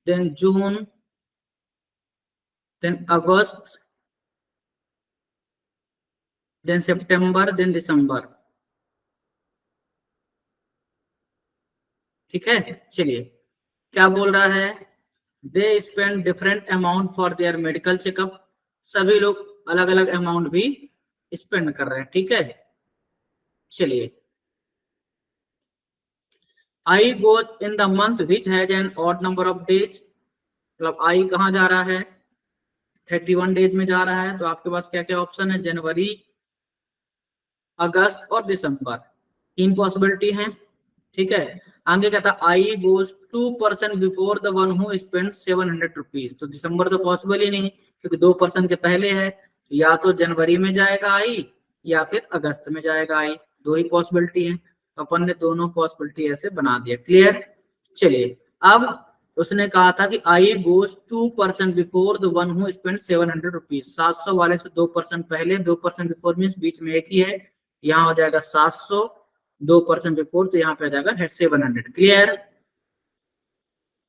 Then जून, then अगस्त, then सितंबर, then दिसंबर। ठीक है, चलिए क्या बोल रहा है, they spend different amount for their medical checkup. सभी लोग अलग अलग अमाउंट भी स्पेंड कर रहे हैं। ठीक है, चलिए I goes in the month which has an odd number of days. मतलब आई कहाँ जा रहा है, 31 डेज में जा रहा है। तो आपके पास क्या क्या ऑप्शन है, जनवरी, अगस्त और दिसंबर, तीन पॉसिबिलिटी हैं। ठीक है, आगे कहता I goes 2% before the one who spend 700 rupees. तो दिसंबर तो पॉसिबल ही नहीं क्योंकि 2% के पहले है, तो या तो जनवरी में जाएगा आई या फिर अगस्त में जाएगा आई, दो ही पॉसिबिलिटी है। तो अपन ने दोनों पॉसिबिलिटी ऐसे बना दिया। क्लियर, चलिए अब उसने कहा था कि I goes 2% before the one who spend 700 rupees. 700 वाले से 2% पहले, 2% बिफोर मीन्स बीच में एक ही है, यहाँ हो जाएगा 700, 2% बिफोर तो यहाँ पे आ जाएगा 700। Clear,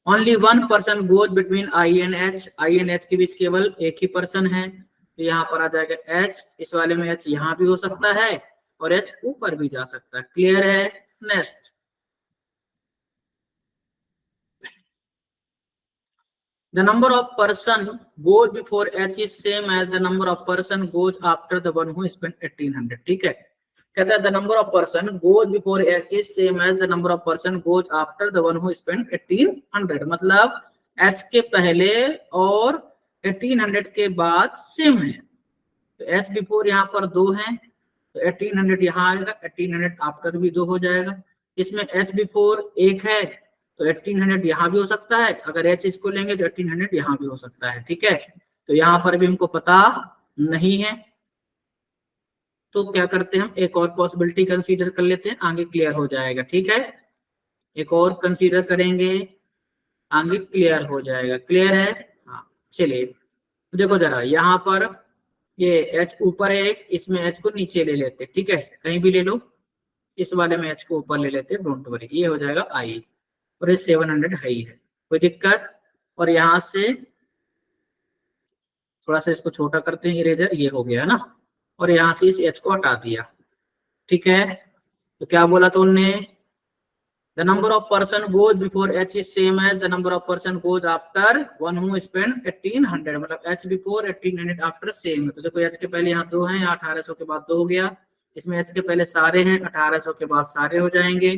only 1% goes between I and H. I and H के बीच केवल एक ही पर्सन है, तो यहाँ पर आ जाएगा एच। इस वाले में एच यहाँ भी हो सकता है और एच ऊपर भी जा सकता है। क्लियर है, next the number of person goes before h is same as the number of person goes after the one who spent 1800। ठीक है, कहता है the number of person goes before h is same as the number of person goes after the one who spent 1800। मतलब h के पहले और 1800 के बाद सेम है। तो h बिफोर यहाँ पर दो है, तो 1800 यहाँ आएगा, 1800 आफ्टर भी दो हो जाएगा। इसमें h बिफोर एक है, तो 1800 यहाँ भी हो सकता है, अगर h इसको लेंगे तो 1800 यहाँ भी हो सकता है। ठीक है, तो यहाँ पर भी हमको पता नहीं है, तो क्या करते हैं हम एक और पॉसिबिलिटी कंसीडर कर लेते हैं, आगे क्लियर हो जाएगा। ठीक है, एक और कंसीडर करेंगे, आगे क्लियर हो जाएगा। क्लियर है, हाँ चलिए देखो जरा यहाँ पर ये h ऊपर है एक, इसमें h को नीचे ले लेते। ठीक है, कहीं भी ले लो, इस वाले में h को ऊपर ले लेते, डोंट वरी, ये हो जाएगा i और ये 700 है ही है, कोई दिक्कत। और यहाँ से थोड़ा सा इसको छोटा करते हैं, इरेजर, ये हो गया ना, और यहाँ से इस h को हटा दिया। ठीक है, तो क्या बोला तो उनने, the number of person goes before h is same as the number of person goes after one who spend 1800। मतलब h before 1800 after same। तो देखो h के पहले यहाँ दो हैं, यहाँ 1800 के बाद दो हो गया, इसमें h के पहले सारे हैं, 1800 के बाद सारे हो जाएंगे।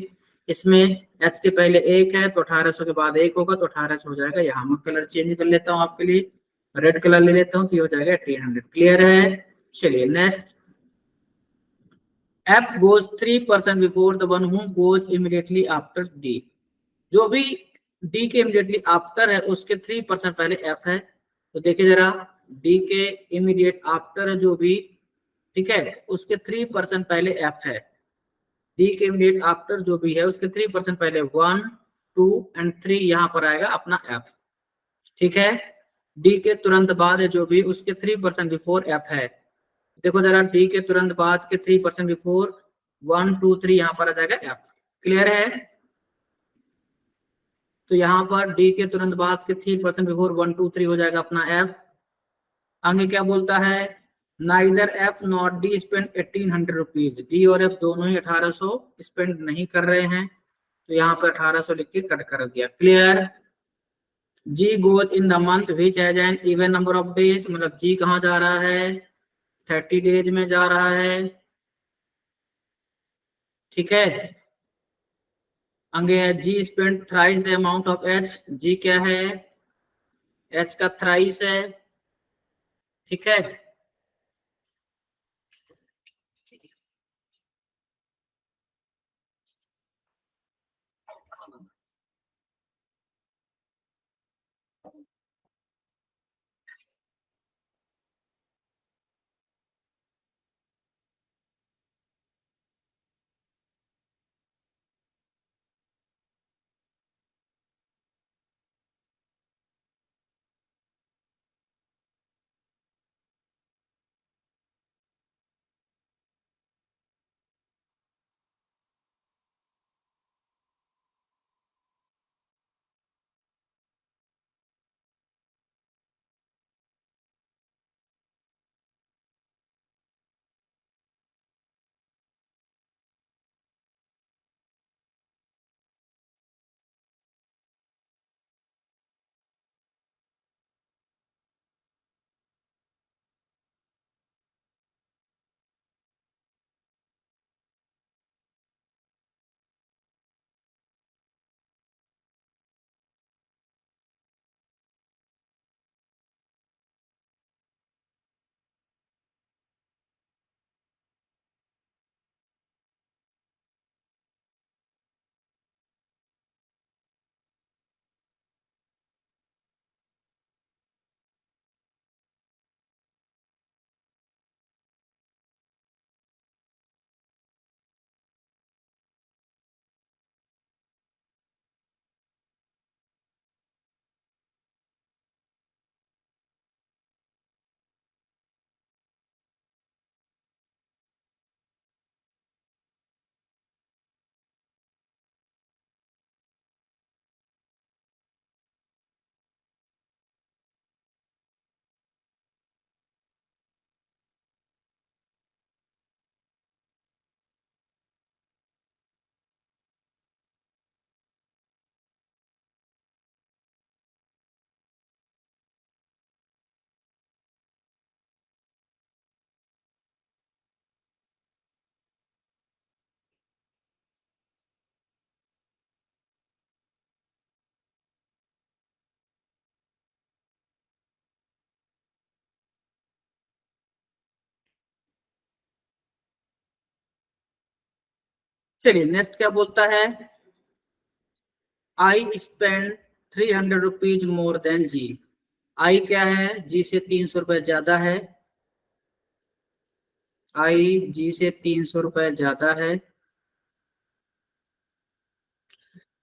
इसमें h के पहले एक है तो 1800 के बाद एक होगा, तो 1800 हो जाएगा। यहाँ मैं कलर चेंज कर लेता हूँ आपके लिए, रेड कलर ले लेता हूँ, तो ये हो जाएगा 1800। क्लियर है, चलिए next, F goes 3% before the one who goes immediately after D। जो भी D के immediately after है उसके 3% पहले F है। तो देखिए जरा, D के immediate after है जो भी, ठीक है, उसके 3% पहले F है। D के immediate after जो भी है उसके 3% पहले 1, 2 एंड 3 यहाँ पर आएगा अपना F। ठीक है, D के तुरंत बाद है जो भी, उसके 3% बिफोर F है। देखो जरा, डी के तुरंत बाद के 3% बिफोर 1, 2, 3 यहाँ पर आ जाएगा एफ। क्लियर है, तो यहाँ पर डी के तुरंत बाद के 3% बिफोर 1, 2, 3 हो जाएगा अपना एफ। आगे क्या बोलता है, neither F not D spend 1800 rupees. D और एफ दोनों ही 1800 स्पेंड नहीं कर रहे हैं, तो यहाँ पर 1800 लिख के कट कर दिया। Clear, G goes in the month which has an even number of days. मतलब जी कहाँ जा रहा है, 30 डेज में जा रहा है। ठीक है, आगे है G spend thrice the amount of H. G क्या है, एच का थ्राइस है। ठीक है, चलिए नेक्स्ट क्या बोलता है, I spend 300 rupees more than G. I क्या है, जी से 300 रुपए ज्यादा है, आई जी से 300 रुपए ज्यादा है।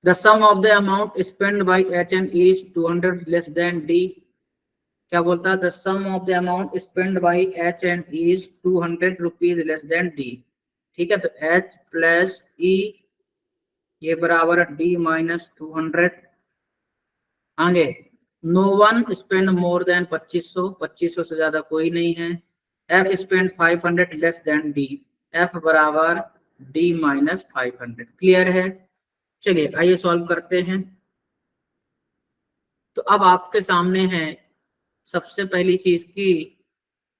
The sum of the amount spend by H N is 200 less than D. क्या बोलता है, the sum of the amount spend by H N is 200 rupees less than D. ठीक है, तो एच प्लस ई ये बराबर है डी माइनस 200। आगे, no one spend more than 2500, 2500 से ज्यादा कोई नहीं है। F spend 500 less than D, F बराबर डी माइनस 500। क्लियर है। चलिए आइए सॉल्व करते हैं। तो अब आपके सामने है सबसे पहली चीज की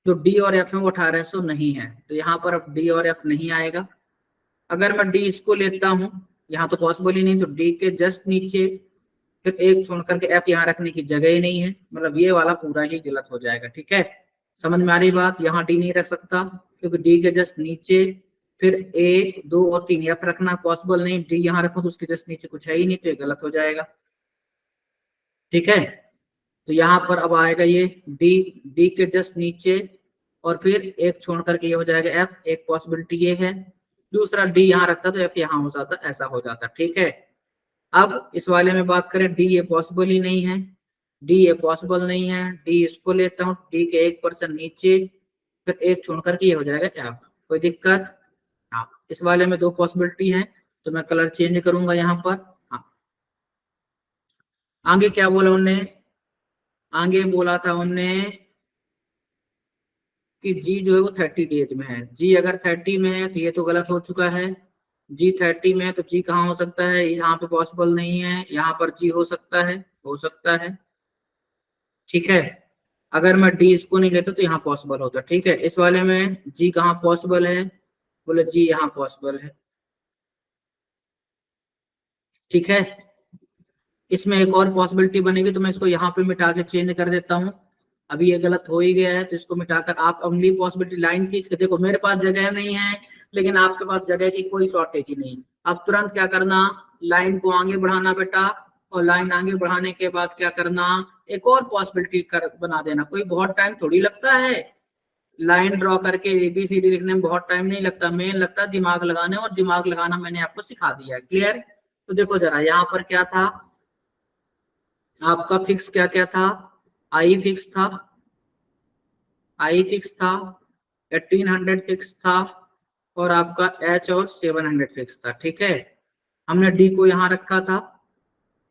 जो डी और एफ है वो 1800 नहीं है, तो यहाँ पर अब डी और एफ नहीं आएगा। अगर मैं डी इसको लेता हूं, यहाँ तो पॉसिबल ही नहीं, तो डी के जस्ट नीचे फिर एक छोड़ करके एफ यहाँ रखने की जगह ही नहीं है, मतलब ये वाला पूरा ही गलत हो जाएगा। ठीक है, समझ में आ रही बात। यहाँ डी नहीं रख सकता क्योंकि डी के जस्ट नीचे फिर 1 2 और 3 एफ रखना पॉसिबल नहीं, डी यहाँ रखो तो उसके जस्ट नीचे कुछ है ही नहीं, तो ये गलत हो जाएगा। ठीक है, तो यहाँ पर अब आएगा ये डी, डी के जस्ट नीचे और फिर एक छोड़ करके ये हो जाएगा एफ, एक पॉसिबिलिटी ये है। दूसरा डी यहाँ रखता तो एफ यहाँ हो जाता, ऐसा हो जाता। ठीक है, अब इस वाले में बात करें, डी ये पॉसिबल ही नहीं है, डी ये पॉसिबल नहीं है, डी इसको लेता हूँ, डी के 1% नीचे फिर एक छोड़ करके ये हो जाएगा एफ। कोई दिक्कत? हाँ, इस वाले में 2 पॉसिबिलिटी है, तो मैं कलर चेंज करूंगा यहाँ पर। हाँ, आगे क्या बोला उन्होंने, आगे बोला था उनने कि जी जो है वो 30 डेज में है। जी अगर 30 में है तो ये तो गलत हो चुका है, जी 30 में है तो जी कहाँ हो सकता है, यहाँ पे पॉसिबल नहीं है, यहाँ पर जी हो सकता है, हो सकता है। ठीक है, अगर मैं डी इसको नहीं लेता तो यहाँ पॉसिबल होता। ठीक है, इस वाले में जी कहाँ पॉसिबल है, बोले जी यहाँ पॉसिबल है। ठीक है, इसमें एक और पॉसिबिलिटी बनेगी, तो मैं इसको यहाँ पे मिटा के चेंज कर देता हूँ। अभी ये गलत हो ही गया है, तो इसको मिटाकर आप अगली पॉसिबिलिटी लाइन खींच के देखो। मेरे पास जगह नहीं है, लेकिन आपके पास जगह की कोई शॉर्टेज ही नहीं। अब तुरंत क्या करना, लाइन को आगे बढ़ाना बेटा, और लाइन आगे बढ़ाने के बाद क्या करना, एक और पॉसिबिलिटी कर बना देना। कोई बहुत टाइम थोड़ी लगता है, लाइन ड्रॉ करके ABCD लिखने में बहुत टाइम नहीं लगता, मेन लगता है दिमाग लगाने, और दिमाग लगाना मैंने आपको सिखा दिया है। क्लियर? तो देखो जरा यहाँ पर क्या था, आपका फिक्स क्या क्या था, आई फिक्स था, आई फिक्स था, 1800 फिक्स था, और आपका एच और 700 फिक्स था। ठीक है, हमने डी को यहाँ रखा था,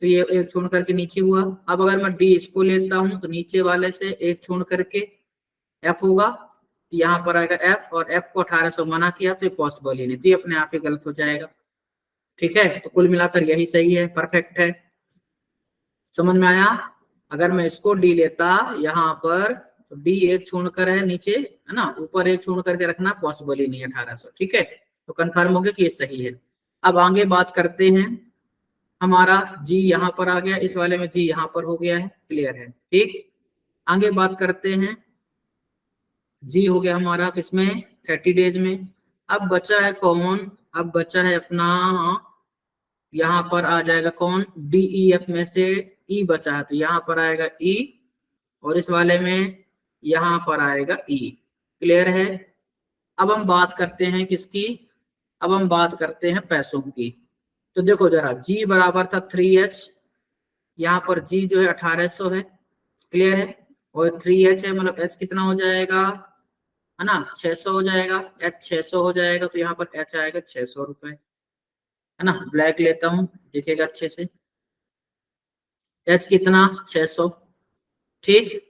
तो ये एक छोड़ करके नीचे हुआ। अब अगर मैं डी इसको लेता हूं तो नीचे वाले से एक छोड़ करके एफ होगा, यहाँ पर आएगा एफ, और एफ को 1800 मना किया तो ये पॉसिबल ही नहीं, तो ये अपने आप ही गलत हो जाएगा। ठीक है, तो कुल मिलाकर यही सही है, परफेक्ट है। समझ में आया? अगर मैं इसको डी लेता यहाँ पर, तो डी एक छोड़कर है नीचे, है ना, ऊपर एक छोड़ करके रखना पॉसिबल ही नहीं है 1800। ठीक है, तो कंफर्म हो गया कि ये सही है। अब आगे बात करते हैं, हमारा जी यहाँ पर आ गया, इस वाले में जी यहाँ पर हो गया है, क्लियर है। ठीक, आगे बात करते हैं, जी हो गया हमारा किसमें, 30 डेज में। अब बचा है कौन, अब बचा है अपना, यहाँ पर आ जाएगा कौन, डी ई एफ में से ई बचा है, तो यहाँ पर आएगा ई, और इस वाले में यहाँ पर आएगा ई। क्लियर है? अब हम बात करते हैं किसकी, अब हम बात करते हैं पैसों की। तो देखो जरा, जी बराबर था 3H, यहाँ पर जी जो है 1800 है। क्लियर है? और 3H है, मतलब H कितना हो जाएगा, है ना, 600 हो जाएगा, H 600 हो जाएगा, तो यहाँ पर H आएगा 600 रुपए, है ना। ब्लैक लेता हूँ, दिखेगा अच्छे से, H कितना, 600। ठीक,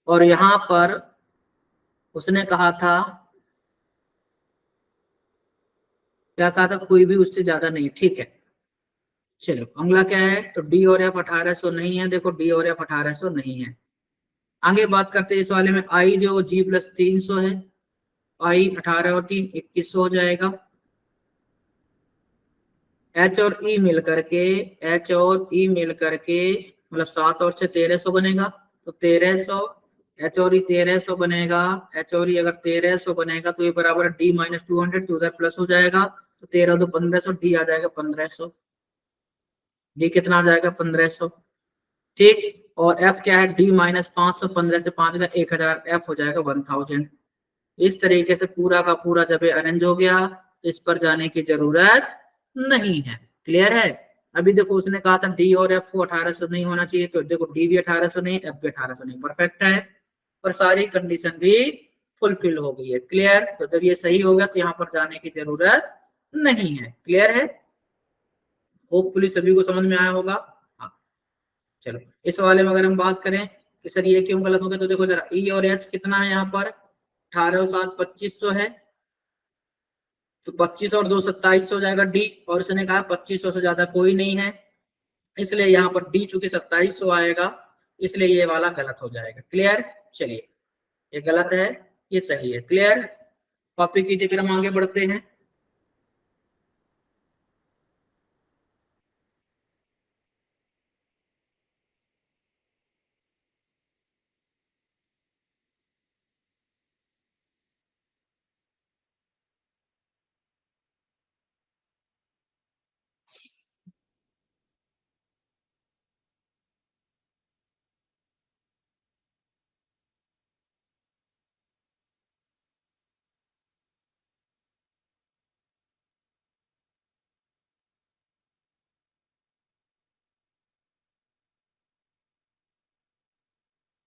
और यहाँ पर उसने कहा था, क्या कहा था, कोई भी उससे ज्यादा नहीं। ठीक है, चलो अगला क्या है, तो डी और एफ 1800 नहीं है, देखो डी और एफ 1800 नहीं है। आगे बात करते हैं इस वाले में, आई जो जी प्लस 300 है, आई 18 और 3 2100 हो जाएगा। एच और ई मिल करके, एच और ई मिल करके मतलब 7 और 6 1300 बनेगा, तो 1300, एच और ई 1300 बनेगा, एच और ई अगर 1300 बनेगा तो ये बराबर डी माइनस 200, तो उधर प्लस हो जाएगा, तो 13 तो 1500, डी आ जाएगा 1500, डी कितना आ जाएगा 1500, ठीक। और एफ क्या है, डी माइनस 500, 15 से 5 का 1000, एफ हो जाएगा 1000। इस तरीके से पूरा का पूरा जब ये अरेंज हो गया तो इस पर जाने की जरूरत नहीं है। क्लियर है। अभी देखो उसने कहा था डी और एफ को 1800 नहीं होना चाहिए, तो देखो डी भी 1800 नहीं, एफ भी 1800 नहीं, परफेक्ट है। पर सारी कंडीशन भी फुलफिल हो गई है। क्लियर। तो जब ये सही होगा तो यहाँ पर जाने की जरूरत नहीं है। क्लियर है। होपफुली सभी को समझ में आया होगा। हाँ चलो, इस वाले में अगर हम बात करें कि सर ये क्यों गलत हो गया, तो देखो जरा ई और एच कितना है यहाँ पर, 18 और 7 2500 है, तो 25 और 2 2700 हो जाएगा डी, और उसने कहा 2500 से ज्यादा कोई नहीं है, इसलिए यहाँ पर डी चूंकि 2700 आएगा, इसलिए ये वाला गलत हो जाएगा। क्लियर। चलिए, ये गलत है, ये सही है। क्लियर। कॉपी कीजिए, फिर हम आगे बढ़ते हैं।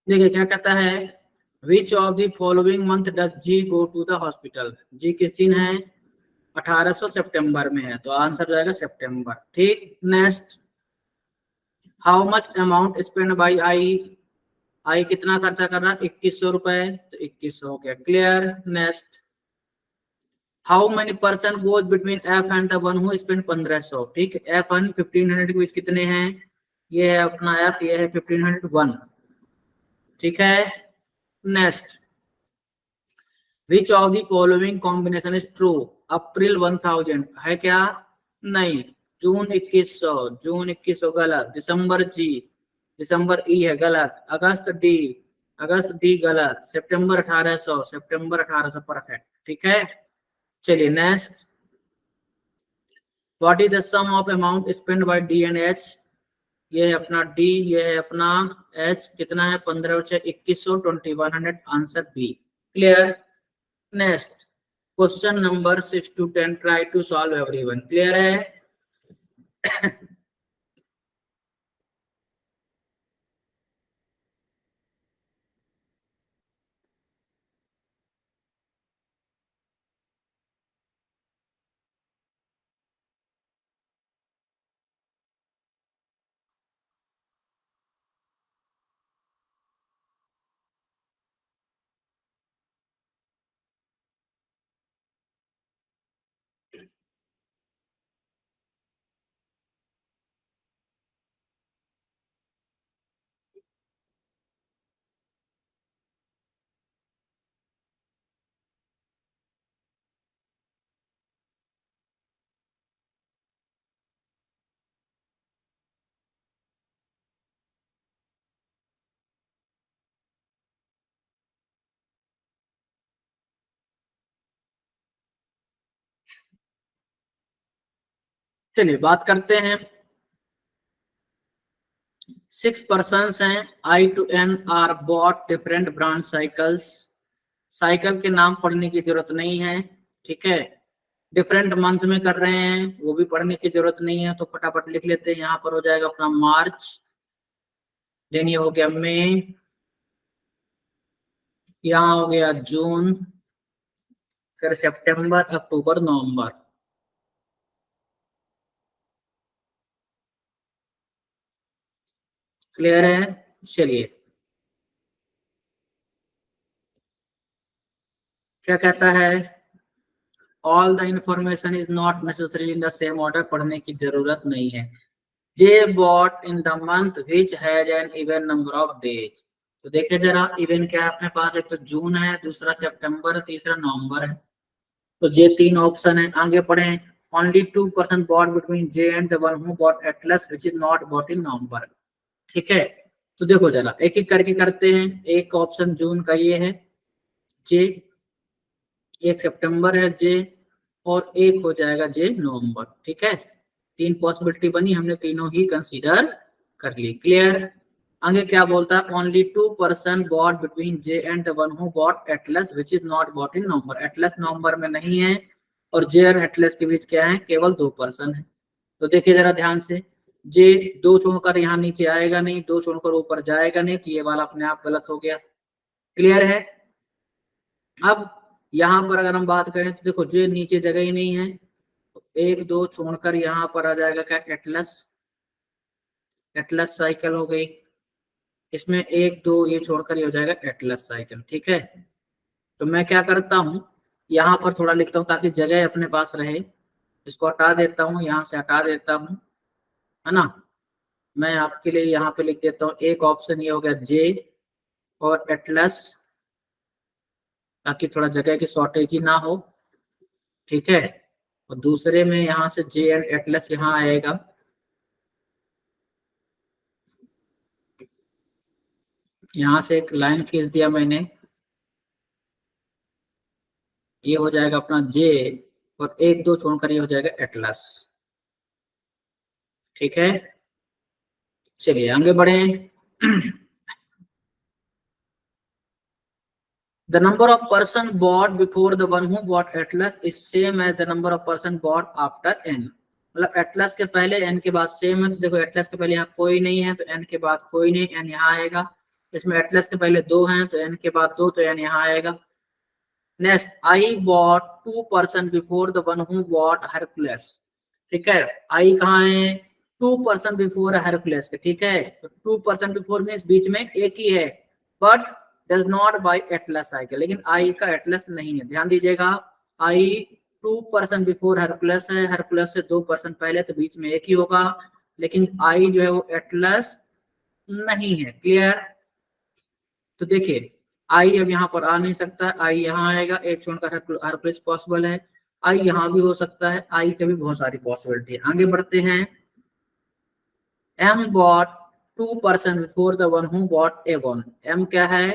देखिए क्या कहता है, which of the following month does G go to the hospital. G किस दिन है, 1800 सितंबर में है, तो आंसर जाएगा सितंबर। ठीक। Next, how much amount spend by I, I कितना खर्चा कर रहा है, 2100 रुपए, तो 2100 हो गया। Clear. Next, how many person goes between F and the one who spend 1500। ठीक है, एफ एंड 1500 के बीच कितने हैं, ये है अपना एफ, ये है 1501। ठीक है। Next, which of the following combination is true, अप्रैल 1000 है क्या, नहीं, जून 2100, जून 2100 गलत, दिसंबर जी, दिसंबर ई है गलत, अगस्त डी गलत, सितंबर 1800, सितंबर 1800 परफेक्ट। ठीक है। चलिए next, what is the sum of amount spend by D and H, ये है अपना डी, ये है अपना एच, कितना है 15 और 6 2100, 2100, answer B. Clear. Next, question number 6 to 10, try to solve everyone. Clear है। चलिए बात करते हैं, 6 पर्सन्स हैं, I to N are bought different brand cycles, cycle के नाम पढ़ने की जरूरत नहीं है। ठीक है। डिफरेंट मंथ में कर रहे हैं, वो भी पढ़ने की जरूरत नहीं है, तो फटाफट लिख लेते हैं। यहाँ पर हो जाएगा अपना मार्च, देन ये हो गया मई, यहाँ हो गया जून, फिर सितंबर, अक्टूबर, नवंबर। क्लियर है। चलिए, क्या कहता है, all the information is not necessary in the same order, पढ़ने की जरूरत नहीं है। J bought in the month which has an even number of days, तो देखिए जरा इवन क्या है अपने पास, एक तो जून है, दूसरा सितंबर, तीसरा नवंबर है, तो जे 3 ऑप्शन है। आगे पढ़े, only 2% bought between J and the one who bought Atlas which is not bought in November. ठीक है। तो देखो जरा एक एक करके करते हैं। एक ऑप्शन जून का ये है जे, एक सितंबर है जे, और एक हो जाएगा जे नवंबर। ठीक है, 3 पॉसिबिलिटी बनी, हमने तीनों ही कंसीडर कर ली। क्लियर। आगे क्या बोलता है, only 2 person bought between J and the one who bought Atlas which is not bought in November. Atlas नवंबर में नहीं है और जे और एटलस के बीच क्या है, केवल 2 पर्सन है। तो देखिए जरा ध्यान से, जे 2 छोड़कर यहाँ नीचे आएगा नहीं, 2 छोड़कर ऊपर जाएगा नहीं, तो ये वाला अपने आप गलत हो गया। क्लियर है। अब यहाँ पर अगर हम बात करें तो देखो जे नीचे जगह ही नहीं है, तो 1 2 छोड़कर यहाँ पर आ जाएगा क्या, एटलस। एटलस साइकिल हो गई, इसमें 1 2 ये छोड़कर ये हो जाएगा एटलस साइकिल। ठीक है, तो मैं क्या करता हूँ, यहाँ पर थोड़ा लिखता हूँ ताकि जगह अपने पास रहे। इसको हटा देता हूँ, यहाँ से हटा देता हूँ, है ना। मैं आपके लिए यहाँ पे लिख देता हूँ, एक ऑप्शन ये हो गया जे और एटलस, ताकि थोड़ा जगह की शॉर्टेज ही ना हो। ठीक है, और दूसरे में यहाँ से जे एंड एटलस यहाँ आएगा। यहाँ से एक लाइन खींच दिया मैंने, ये हो जाएगा अपना जे, और 1 2 छोड़कर ये हो जाएगा एटलस। ठीक है, चलिए आगे बढ़े। The number of person bought before the one who bought Atlas is same as the number of person bought after n। मतलब एटलस के पहले n के बाद सेम है, तो देखो एटलस के पहले यहाँ कोई नहीं है तो n के बाद कोई नहीं, n यहाँ आएगा। इसमें एटलस के पहले 2 हैं तो n के बाद 2, तो n यहाँ आएगा। Next, I bought 2 person before the one who bot Hercules. ठीक है, आई कहाँ है, 2 पर्सन बिफोर हरकुलस के। ठीक है, तो 2 पर्सन बिफोर में बीच में एक ही है, but does not buy Atlas cycle, लेकिन आई का एटलस नहीं है। ध्यान दीजिएगा, आई 2 पर्सन बिफोर हरकुलस है, हरकुलस से 2 पर्सन पहले, तो बीच में एक ही होगा, लेकिन आई जो है वो एटलस नहीं है। क्लियर। तो देखिए आई अब यहाँ पर आ नहीं सकता, आई यहाँ आएगा, एक छोड़कर हरकुलस पॉसिबल है, आई यहाँ भी हो सकता है, आई के भी बहुत सारी पॉसिबिलिटी है। आगे बढ़ते हैं। M bought 2 person before the one who bought Avon। M क्या है,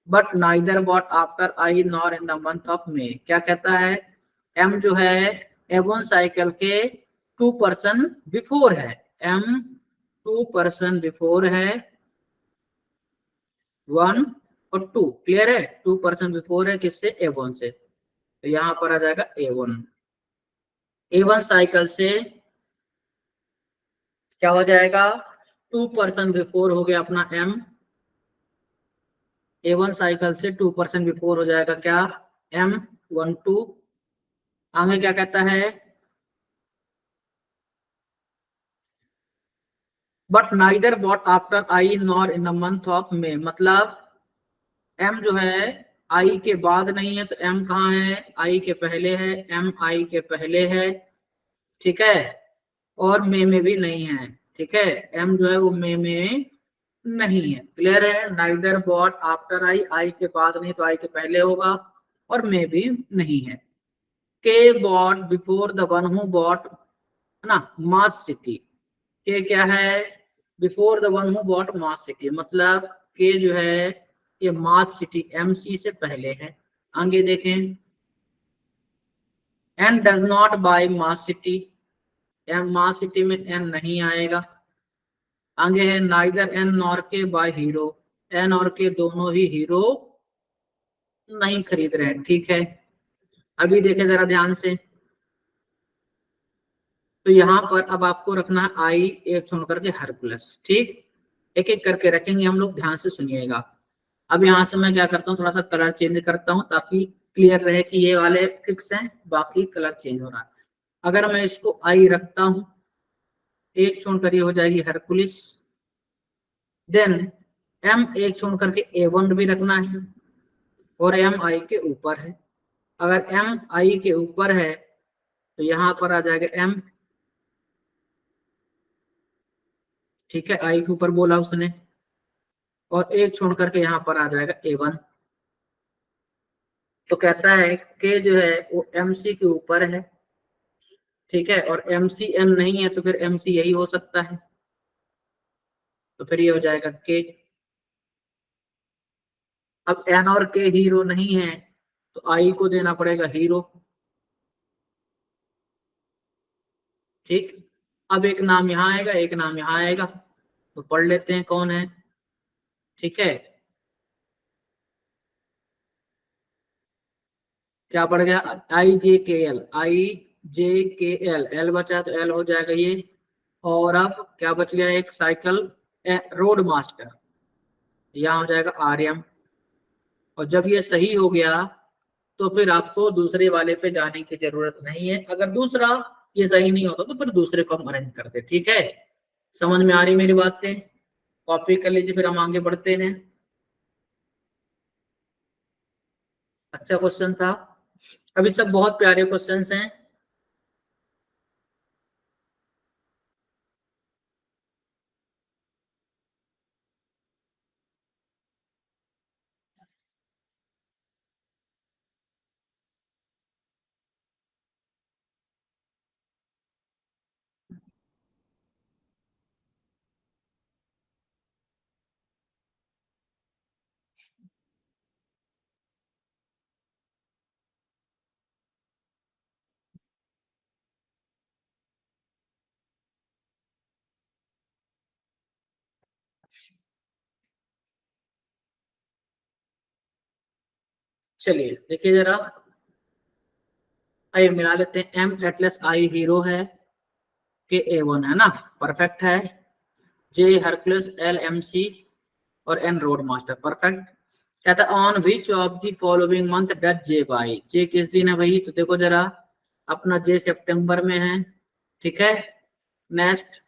but neither bought after I nor in the month of May। क्या कहता है, M जो है Avon साइकिल के 2 person बिफोर है, M 2 person बिफोर है 1 और 2। क्लियर है, 2 पर्सन बिफोर है किससे, एवन से, तो यहाँ पर आ जाएगा एवन। एवन साइकिल से क्या हो जाएगा, 2 पर्सन बिफोर हो गया अपना एम, एवन साइकिल से 2 पर्सन बिफोर हो जाएगा क्या, एम 1 2। आगे क्या कहता है, but neither bought after I nor in the month of May. मतलब एम जो है आई के बाद नहीं है, तो एम कहाँ है, आई के पहले है, एम आई के पहले है। ठीक है, और मे में भी नहीं है। ठीक है, एम जो है वो मे में नहीं है। क्लियर है, नाइदर बॉट आफ्टर आई, आई के बाद नहीं तो आई के पहले होगा, और मे भी नहीं है। K bought before the one who bought, है ना, मास सिटी। के क्या है, before the one who bought mass city, मतलब के जो है ये मास सिटी एमसी से पहले है। आगे देखें, N does not buy mass city, M mass city में एन नहीं आएगा। आगे है neither N nor K buy Hero, N और के दोनों ही हीरो नहीं खरीद रहे हैं। ठीक है, अभी देखें जरा ध्यान से, तो यहाँ पर अब आपको रखना है आई, एक छोड़ करके हरकुलस। ठीक, एक एक करके रखेंगे हम लोग, ध्यान से सुनिएगा। अब यहाँ से मैं क्या करता हूँ, थोड़ा सा कलर चेंज करता हूँ ताकि क्लियर रहे कि ये वाले फिक्स हैं, बाकी कलर चेंज हो रहा है। अगर मैं इसको आई रखता हूँ, एक छोड़ कर ये हो जाएगी हरकुलिस, देन एम एक छोड़ करके A1 भी रखना है, और एम आई के ऊपर है। अगर एम आई के ऊपर है तो यहाँ पर आ जाएगा एम। ठीक है, आई के ऊपर बोला उसने, और एक छोड़ करके यहाँ पर आ जाएगा A1। तो कहता है के जो है वो MC के ऊपर है। ठीक है, और MCN नहीं है, तो फिर MC यही हो सकता है, तो फिर ये हो जाएगा के। अब N और के हीरो नहीं है, तो आई को देना पड़ेगा हीरो। ठीक, अब एक नाम यहाँ आएगा, एक नाम यहाँ आएगा, तो पढ़ लेते हैं कौन है। ठीक है, क्या पड़ गया, IJKL, IJKL, एल बचा तो एल हो जाएगा ये। और अब क्या बच गया, एक साइकिल रोड मास्टर, यहाँ हो जाएगा RM। और जब ये सही हो गया तो फिर आपको दूसरे वाले पे जाने की जरूरत नहीं है। अगर दूसरा ये सही नहीं होता तो फिर दूसरे को हम अरेंज करते। ठीक है, समझ में आ रही मेरी बातें? कॉपी कर लीजिए, फिर हम आगे बढ़ते हैं। अच्छा क्वेश्चन था, अभी सब बहुत प्यारे क्वेश्चंस हैं। चलिए देखिए जरा, आइए मिला लेते हैं। M एटलस I हीरो है, K A1 है ना, परफेक्ट है। J हरक्युलस, L MC और N रोड मास्टर, परफेक्ट। कहता है on which of the following month does J by, J किस दिन है भाई, तो देखो जरा, अपना J सितंबर में है। ठीक है, नेक्स्ट,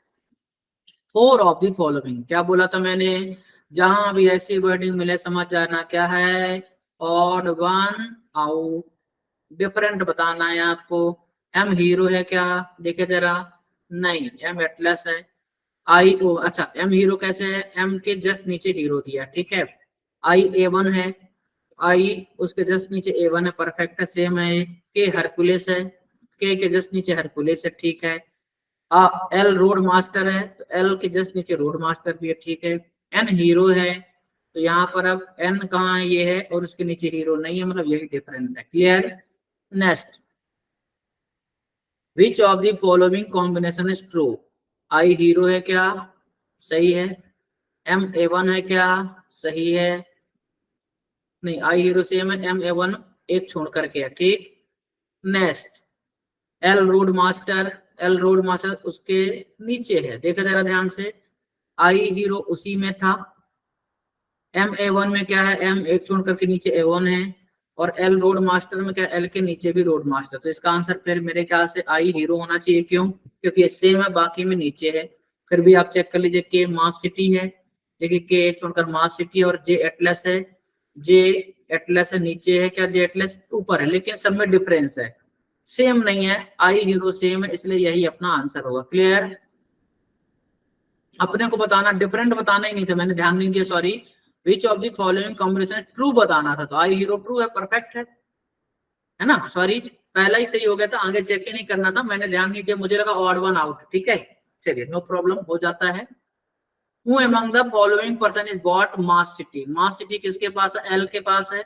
4 ऑफ द फॉलोइंग, क्या बोला था मैंने, जहां भी ऐसी वर्डिंग मिले समझ जाना क्या है, ऑड वन आउट, डिफरेंट बताना है आपको। M हीरो है क्या, देखे जरा, नहीं, M एटलस है। I O, अच्छा M हीरो कैसे है, M के जस्ट नीचे हीरो दिया, ठीक है। IA1 है, I उसके जस्ट नीचे A1 है, परफेक्ट है, सेम है। K हरकुलेस है, K के जस्ट नीचे हरकुलेस है, ठीक है। L रोड मास्टर है, तो L के जस्ट नीचे रोड मास्टर भी है, ठीक है। N हीरो है, तो यहाँ पर अब N कहाँ है, ये है, और उसके नीचे हीरो नहीं है, मतलब यही डिफरेंट है, clear. Next, which of the following combination is true, I hero है क्या, सही है। MA1 है क्या, सही है। नहीं, I हीरो सेम है, MA1 एक छोड़ करके है, ठीक। नेक्स्ट, एल रोड मास्टर उसके नीचे है, देखा जरा ध्यान से, I हीरो उसी में था। MA1 में क्या है, M एक छोड़ करके नीचे A1 है। और L रोड मास्टर में क्या, L के नीचे भी रोड मास्टर, तो इसका आंसर फिर मेरे ख्याल से I हीरो होना चाहिए, क्यों, क्योंकि ये सेम है, बाकी में नीचे है। फिर भी आप चेक कर लीजिए, K मास सिटी है, देखिए K एक छोड़कर मास सिटी, और J एटलस है। J एटलस है नीचे है क्या, J एटलस ऊपर है, लेकिन सब में डिफरेंस है, सेम नहीं है। I हीरो सेम है, इसलिए यही अपना आंसर होगा, क्लियर। अपने को बताना, डिफरेंट बताना ही नहीं था, मैंने ध्यान नहीं दिया, sorry. Which of the following combination true बताना था, तो आई हीरो ट्रू है, परफेक्ट है ना, सॉरी, पहला ही सही हो गया था, आगे चेक ही नहीं करना था, मैंने ध्यान नहीं दिया, मुझे लगा ऑड वन आउट, ठीक है। चलिए, नो प्रॉब्लम, हो जाता है। Who among the following person is bought mass city, mass city किसके पास है, एल के पास है,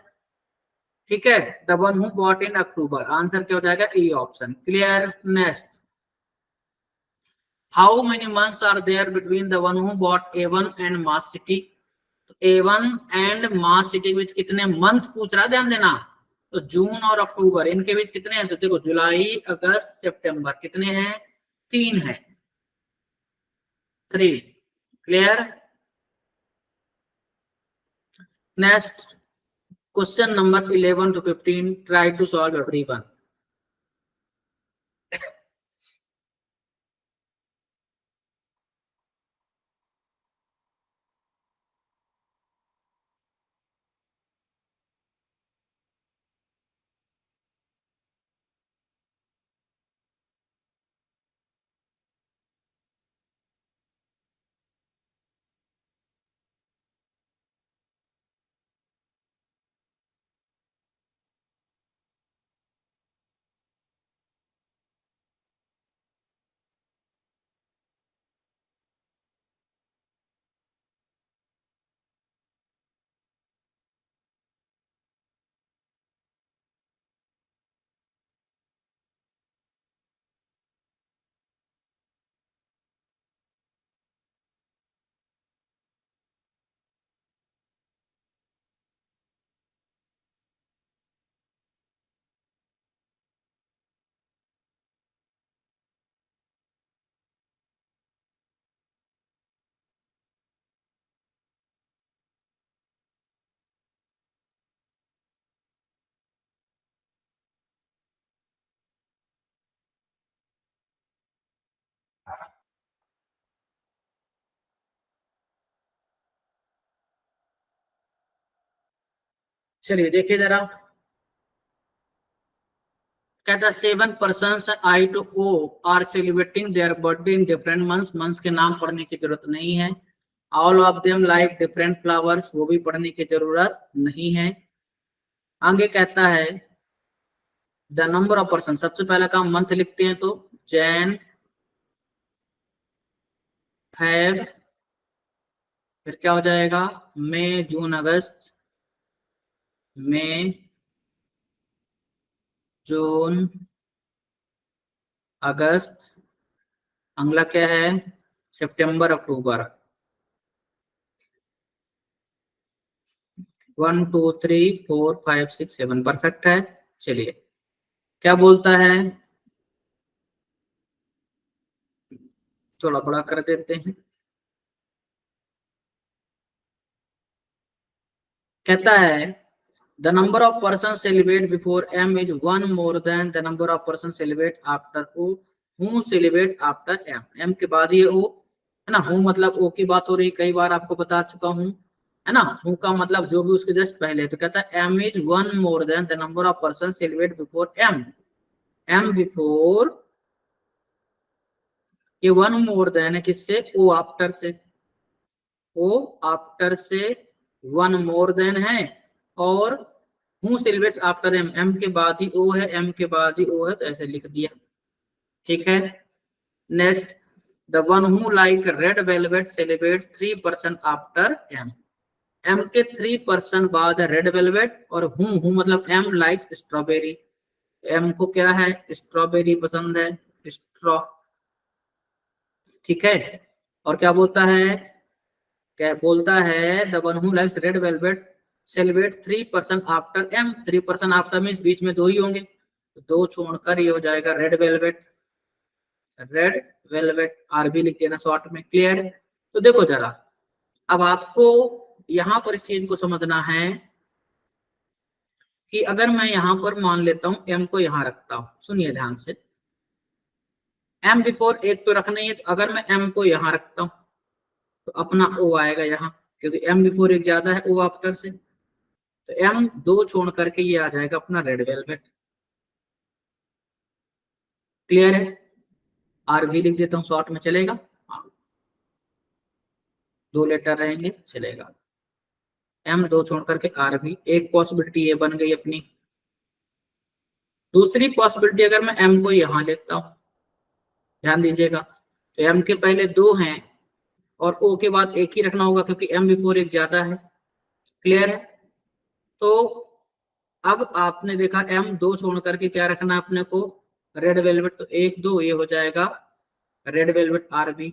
ठीक है। The one who bought in October, answer क्या हो जाएगा, A option, clear. Next, how many months are there between the one who bought A1 and mass city, A1 and mass city के बीच कितने मंथ पूछ रहा है, ध्यान देना। तो जून और अक्टूबर, इनके बीच कितने हैं, तो देखो जुलाई अगस्त सितंबर, कितने हैं, 3 है, 3, clear. Next, question number 11 to 15, try to solve everyone. चलिए देखिए जरा, कहता 7 persons I to O are celebrating their birthday in different months। Months के नाम पढ़ने की जरूरत नहीं है। All of them like different flowers, वो भी पढ़ने की जरूरत नहीं है। आगे कहता है द नंबर ऑफ पर्सन, सबसे पहला काम मंथ लिखते हैं तो जैन, फेब, फिर क्या हो जाएगा मई, जून, अगस्त, मई, जून, अगस्त, अगला क्या है सितंबर, अक्टूबर। 1 2 3 4 5 6 7 परफेक्ट है। चलिए क्या बोलता है, थोड़ा बड़ा कर देते हैं। कहता है the number of person celebrate before M is 1 more than the number of person celebrate after O, who celebrate after M. M के बाद ये ओ है ना, हु मतलब ओ की बात हो रही, कई बार आपको बता चुका हूं है ना। हु का मतलब जो भी उसके जस्ट पहले, तो कहता है M is 1 more than the number of person celebrate before M. M before, ये 1 मोर देन है किससे, ओ आफ्टर से, ओ आफ्टर से 1 मोर देन है, और who celebrates after M, M के बाद ही ओ है, एम के बाद ही ओ है, तो ऐसे लिख दिया। ठीक है, next the one who like red velvet celebrate 3% after M. M के 3% बाद है रेड वेलवेट, और हु मतलब एम लाइक्स स्ट्रॉबेरी, एम को क्या है स्ट्रॉबेरी पसंद है, स्ट्रॉ। ठीक है, और क्या बोलता है, क्या बोलता है the one who likes red velvet celebrate 3% after M. 3% after means बीच में दो ही होंगे, तो दो छोड़कर ये हो जाएगा red velvet, red velvet, R भी लिख देना शॉर्ट में। क्लियर, तो देखो जरा, अब आपको यहां पर इस चीज को समझना है कि अगर मैं यहां पर मान लेता हूं एम को यहां रखता हूं, सुनिए ध्यान से, एम बिफोर एक तो रखना ही है, तो अगर मैं एम को यहां रखता हूं तो अपना ओ आएगा यहाँ, क्योंकि एम बिफोर एक ज्यादा है ओ आफ्टर से, तो एम दो छोड़ करके ये आ जाएगा अपना रेड वेलवेट। क्लियर है, आर भी लिख देता हूँ शॉर्ट में, चलेगा, हाँ, दो लेटर रहेंगे चलेगा। एम दो छोड़ करके आर भी, एक पॉसिबिलिटी ये बन गई अपनी। दूसरी पॉसिबिलिटी अगर मैं एम को यहां लेता हूं, ध्यान दीजिएगा, तो एम के पहले दो हैं और ओ के बाद एक ही रखना होगा क्योंकि एम बिफोर एक ज्यादा है। क्लियर है, तो अब आपने देखा एम दो छोड़ करके क्या रखना है अपने को, रेड वेलवेट, तो एक दो ये हो जाएगा रेड वेलवेट आर बी।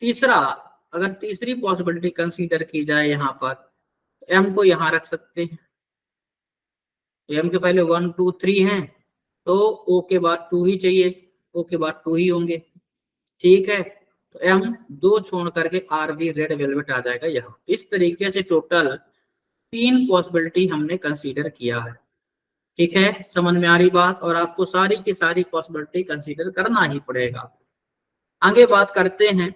तीसरा, अगर तीसरी पॉसिबिलिटी कंसीडर की जाए यहां पर, तो एम को यहां रख सकते हैं, तो एम के पहले 1 2 3 हैं, तो ओ के बाद 2 ही चाहिए, ओ के बाद 2 ही होंगे। ठीक है, तो एम दो छोड़ करके आर बी रेड वेलवेट आ जाएगा यहाँ। इस तरीके से टोटल 3 पॉसिबिलिटी हमने कंसीडर किया है। ठीक है, समझ में आ रही बात, और आपको सारी की सारी पॉसिबिलिटी कंसीडर करना ही पड़ेगा। आगे बात करते हैं,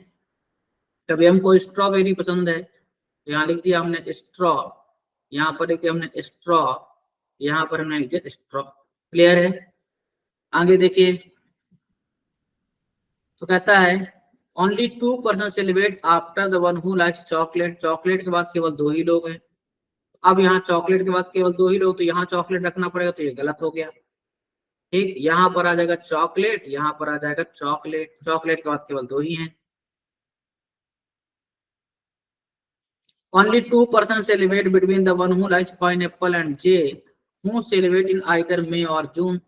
कभी हमको स्ट्रॉबेरी पसंद है, यहाँ लिख दिया हमने स्ट्रॉ, यहाँ पर लिख दिया हमने स्ट्रॉ, यहाँ पर हमने लिख दिया स्ट्रॉ। क्लियर है, आगे देखिए, तो कहता है only 2% celebrate after the one who likes chocolate. Chocolate के बाद केवल दो ही लोग हैं, अब यहाँ चॉकलेट के बाद केवल दो ही लोग, तो यहाँ चॉकलेट रखना पड़ेगा, तो ये गलत हो गया। ठीक, यहाँ पर आ जाएगा चॉकलेट, यहाँ पर आ जाएगा चॉकलेट, चॉकलेट के बाद केवल दो ही हैं। Only 2% celebrate between the one who likes pineapple and J, who celebrate in either May or June।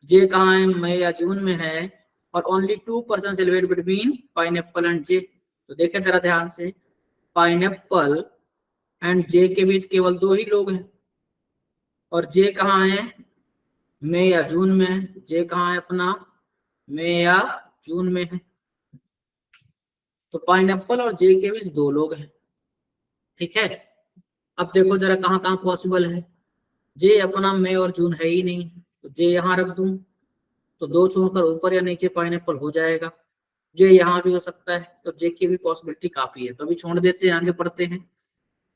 J कहाँ है, मई या जून में है, और only 2% celebrate between pineapple and J। तो देखे जरा ध्यान से, पाइनएप्पल एंड J के बीच केवल दो ही लोग हैं, और J कहाँ है, मई या जून में है। J कहाँ है अपना, मई या जून में है, तो पाइनएप्पल और J के बीच दो लोग हैं। ठीक है, अब देखो जरा कहाँ कहाँ पॉसिबल है। जे अपना मई और जून है ही नहीं, तो जे यहाँ रख दूं, तो दो छोड़कर ऊपर या नीचे पाइनएप्पल हो जाएगा। जे यहाँ भी हो सकता है, तो जे की भी पॉसिबिलिटी काफी है, तो अभी छोड़ देते हैं, आगे पढ़ते हैं।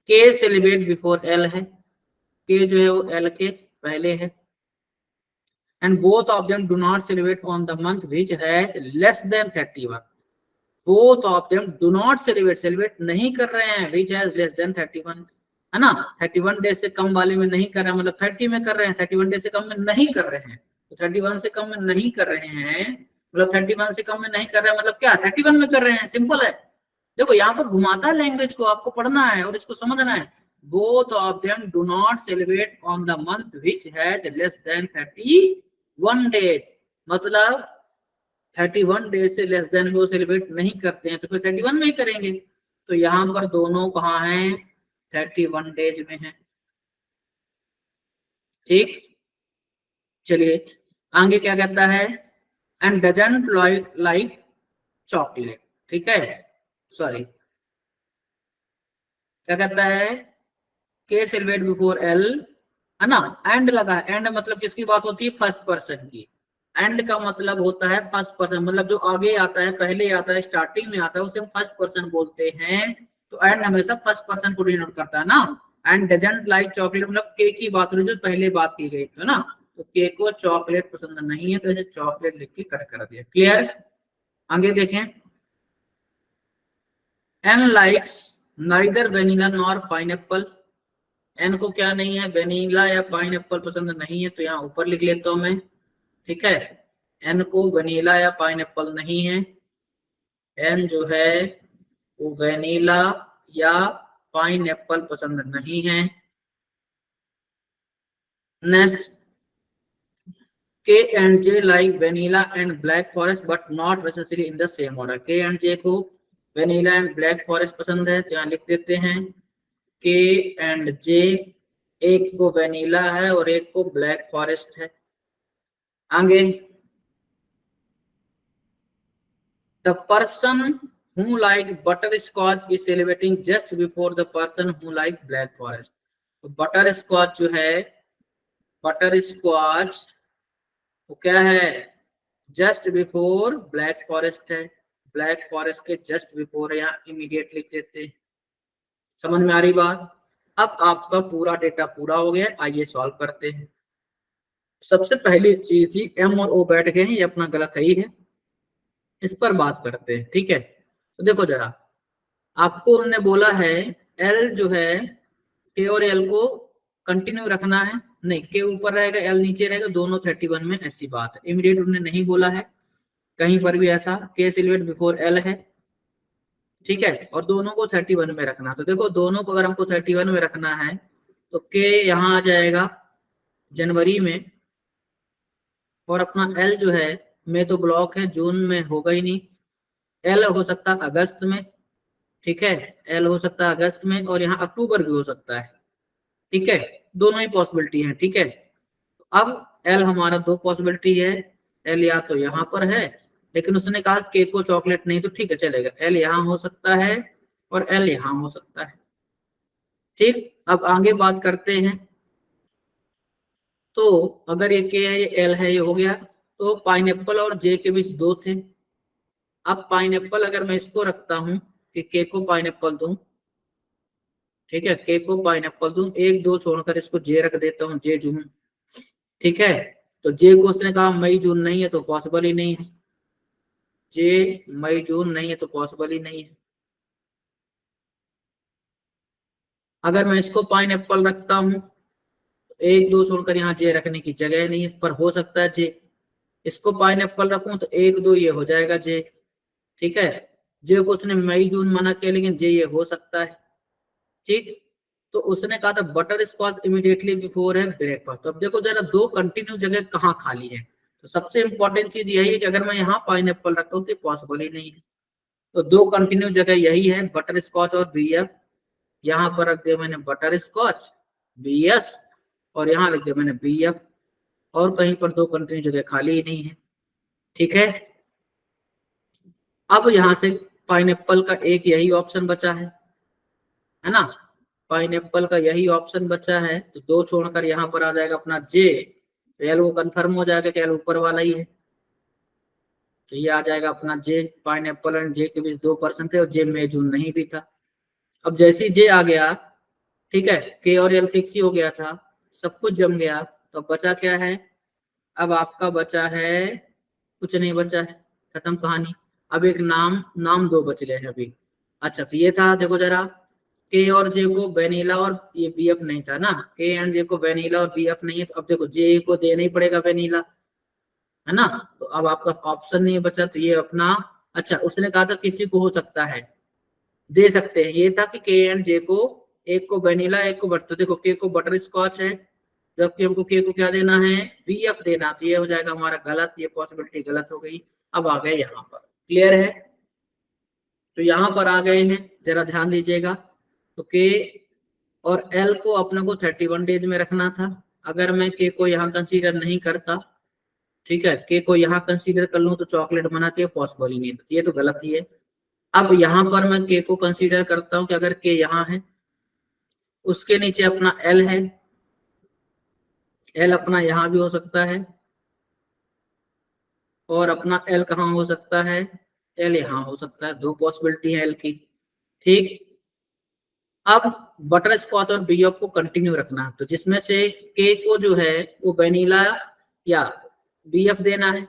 के सेलिब्रेट बिफोर एल है, के जो है वो एल के पहले है, and both of them do not celebrate on the month which has less than 31, both of them do not celebrate, celebrate नहीं कर रहे हैं, विच हैज लेस देन 31, है ना, 31 डेज से कम वाले में नहीं कर रहे हैं, मतलब 30 में कर रहे हैं, 31 डेज से कम में नहीं कर रहे हैं, तो 31 से कम में नहीं कर रहे हैं, मतलब 31 से कम में नहीं कर रहे हैं, मतलब क्या 31 में कर रहे हैं, सिंपल है। देखो यहाँ पर घुमाता है लैंग्वेज को, आपको पढ़ना है और इसको समझना है। Both of them do not celebrate on the month which has less than 31 days, मतलब 31 डेज से लेस देन वो सेलिब्रेट नहीं करते हैं, तो फिर 31 में ही करेंगे। तो यहाँ पर दोनों कहाँ हैं, 31 डेज में है। ठीक, चलिए आगे क्या कहता है, एंड डजंट लाइक चॉकलेट, ठीक है, सॉरी क्या कहता है, के सेलिब्रेट बिफोर एल, है ना, एंड लगा है, एंड मतलब किसकी बात होती है, फर्स्ट पर्सन की, एंड का मतलब होता है फर्स्ट पर्सन, मतलब जो आगे आता है, पहले आता है, स्टार्टिंग में आता है, उसे हम फर्स्ट पर्सन बोलते हैं, तो एंड हमेशा फर्स्ट पर्सन को डिनोट करता है ना। एंड डजंट लाइक चॉकलेट, मतलब के की बात हो रही है, जो पहले बात की गई है ना, तो के को चॉकलेट पसंद नहीं है, तो ऐसे चॉकलेट लिख के कट कर दिया, क्लियर। आगे देखें, N likes neither vanilla nor pineapple, N को क्या नहीं है, वेनिला या पाइनएप्पल पसंद नहीं है, तो यहाँ ऊपर लिख लेता हूं मैं, ठीक है, एन को वेनिला या पाइनएप्पल नहीं है, एन जो है वो वेनिला या पाइनएप्पल पसंद नहीं है। नेक्स्ट, के and J like vanilla and black forest but not necessary in the same order, के एंड जे को वेनिला एंड ब्लैक फॉरेस्ट पसंद है, तो यहाँ लिख देते हैं के एंड जे, एक को वेनिला है और एक को ब्लैक फॉरेस्ट है। आगे, the person who like butterscotch is celebrating just before the person who like black forest, तो butterscotch जो है, butterscotch वो क्या है, जस्ट बिफोर ब्लैक फॉरेस्ट है, ब्लैक फॉरेस्ट के जस्ट बिफोर है, यहाँ इमीडिएट लिख देते हैं। समझ में आ रही बात। अब आपका पूरा डेटा पूरा हो गया, आइए सॉल्व करते हैं। सबसे पहली चीज थी एम और ओ बैठ गए हैं, ये अपना गलत है ही है, इस पर बात करते हैं, ठीक है। तो देखो जरा, आपको उन्होंने बोला है एल जो है, के और एल को कंटिन्यू रखना है, नहीं के ऊपर रहेगा एल नीचे रहेगा, दोनों 31 में, ऐसी बात है। इमीडिएट उन्होंने नहीं बोला है कहीं पर भी ऐसा, के सिलेक्ट बिफोर एल है, ठीक है, और दोनों को 31 में रखना। तो देखो दोनों को अगर हमको 31 में रखना है तो के यहाँ आ जाएगा जनवरी में, और अपना एल जो है में तो ब्लॉक है, जून में होगा ही नहीं, एल हो सकता है अगस्त में, ठीक है, एल हो सकता है अगस्त में, और यहाँ अक्टूबर भी हो सकता है, ठीक है, दोनों ही पॉसिबिलिटी है, ठीक है। अब एल हमारा दो पॉसिबिलिटी है, एल या तो यहाँ पर है, लेकिन उसने कहा केक को चॉकलेट नहीं, तो ठीक है चलेगा, एल यहाँ हो सकता है और एल यहाँ हो सकता है, ठीक। अब आगे बात करते हैं, तो अगर ये के है, ये एल है, ये हो गया, तो पाइनएप्पल और जे के बीच दो थे। अब पाइनएप्पल अगर मैं इसको रखता हूं कि के को पाइनएप्पल दूं, ठीक है, के को पाइनएप्पल दूं, एक दो छोड़कर इसको जे रख देता हूं, जे जून, ठीक है, तो जे को उसने कहा मई जून नहीं है, तो पॉसिबल ही नहीं है, जे मई जून नहीं है तो पॉसिबल ही नहीं है। अगर मैं इसको पाइनएप्पल रखता हूं, एक दो छोड़कर यहाँ जे रखने की जगह नहीं है, पर हो सकता है जे, इसको पाइनएप्पल रखूं तो एक दो ये हो जाएगा जे, ठीक है, जे को उसने मई जून मना किया, लेकिन जे ये हो सकता है, ठीक। तो उसने कहा था बटर स्कॉच इमीडिएटली बिफोर है ब्रेकफास्ट। तो अब देखो जरा दो कंटिन्यू जगह कहाँ खाली है, तो सबसे इंपॉर्टेंट चीज यही है कि अगर मैं यहाँ पाइनएप्पल रखता हूँ तो पॉसिबल ही नहीं है, तो दो कंटिन्यू जगह यही है, बटर स्कॉच और बी एफ। यहाँ पर रख दिया मैंने बटर स्कॉच बी एस, और यहाँ लिख दिया मैंने बी एफ, और कहीं पर दो कंटिन्यू जगह खाली ही नहीं है, ठीक है। अब यहाँ से पाइनएप्पल का एक यही ऑप्शन बचा है ना, पाइनएप्पल का यही ऑप्शन बचा है, तो दो छोड़कर यहाँ पर आ जाएगा अपना जे, एल वो कंफर्म हो जाएगा कि एल ऊपर वाला ही है, तो ये आ जाएगा अपना जे, पाइनएप्पल एंड जे के बीच 2% है, और जे मई जून नहीं भी था। अब जैसे जे आ गया ठीक है, के और एल फिक्स ही हो गया था, सब कुछ जम गया, तो अब बचा क्या है? अब आपका बचा है, कुछ नहीं बचा है, खत्म कहानी। अब एक नाम, नाम दो बच गए हैं अभी। अच्छा तो ये था, देखो जरा, के और जे को वेनिला और ये बीएफ नहीं था ना, के एंड जे को वेनिला और बीएफ नहीं है, तो अब देखो जे को देना ही पड़ेगा वेनिला, है ना। तो अब आपका ऑप्शन नहीं बचा, तो ये अपना, अच्छा उसने कहा था किसी को हो सकता है, दे सकते हैं, ये था कि के एंड जे को, एक को वेनिला एक को बटर, तो देखो के को बटर स्कॉच है, जबकि हमको के को क्या देना है? बीएफ देना, तो ये हो जाएगा हमारा गलत, ये पॉसिबिलिटी गलत हो गई। अब आ गए यहाँ पर, क्लियर है? तो यहाँ पर आ गए हैं, जरा ध्यान दीजिएगा। तो के और एल को अपने को 31 डेज में रखना था। अगर मैं के को यहाँ कंसीडर नहीं करता, ठीक है, के को यहाँ कंसीडर कर लूँ तो चॉकलेट बना के पॉसिबल ही नहीं था, ये तो गलत ही है। अब यहाँ पर मैं के को कंसीडर करता हूँ कि अगर के यहाँ है, उसके नीचे अपना एल है, एल अपना यहाँ भी हो सकता है, और अपना एल कहाँ हो सकता है? एल यहाँ हो सकता है, दो पॉसिबिलिटी है एल की, ठीक। अब बटर स्कॉच और बीएफ को कंटिन्यू रखना है, तो जिसमें से के को जो है वो वेनिला या बीएफ देना है,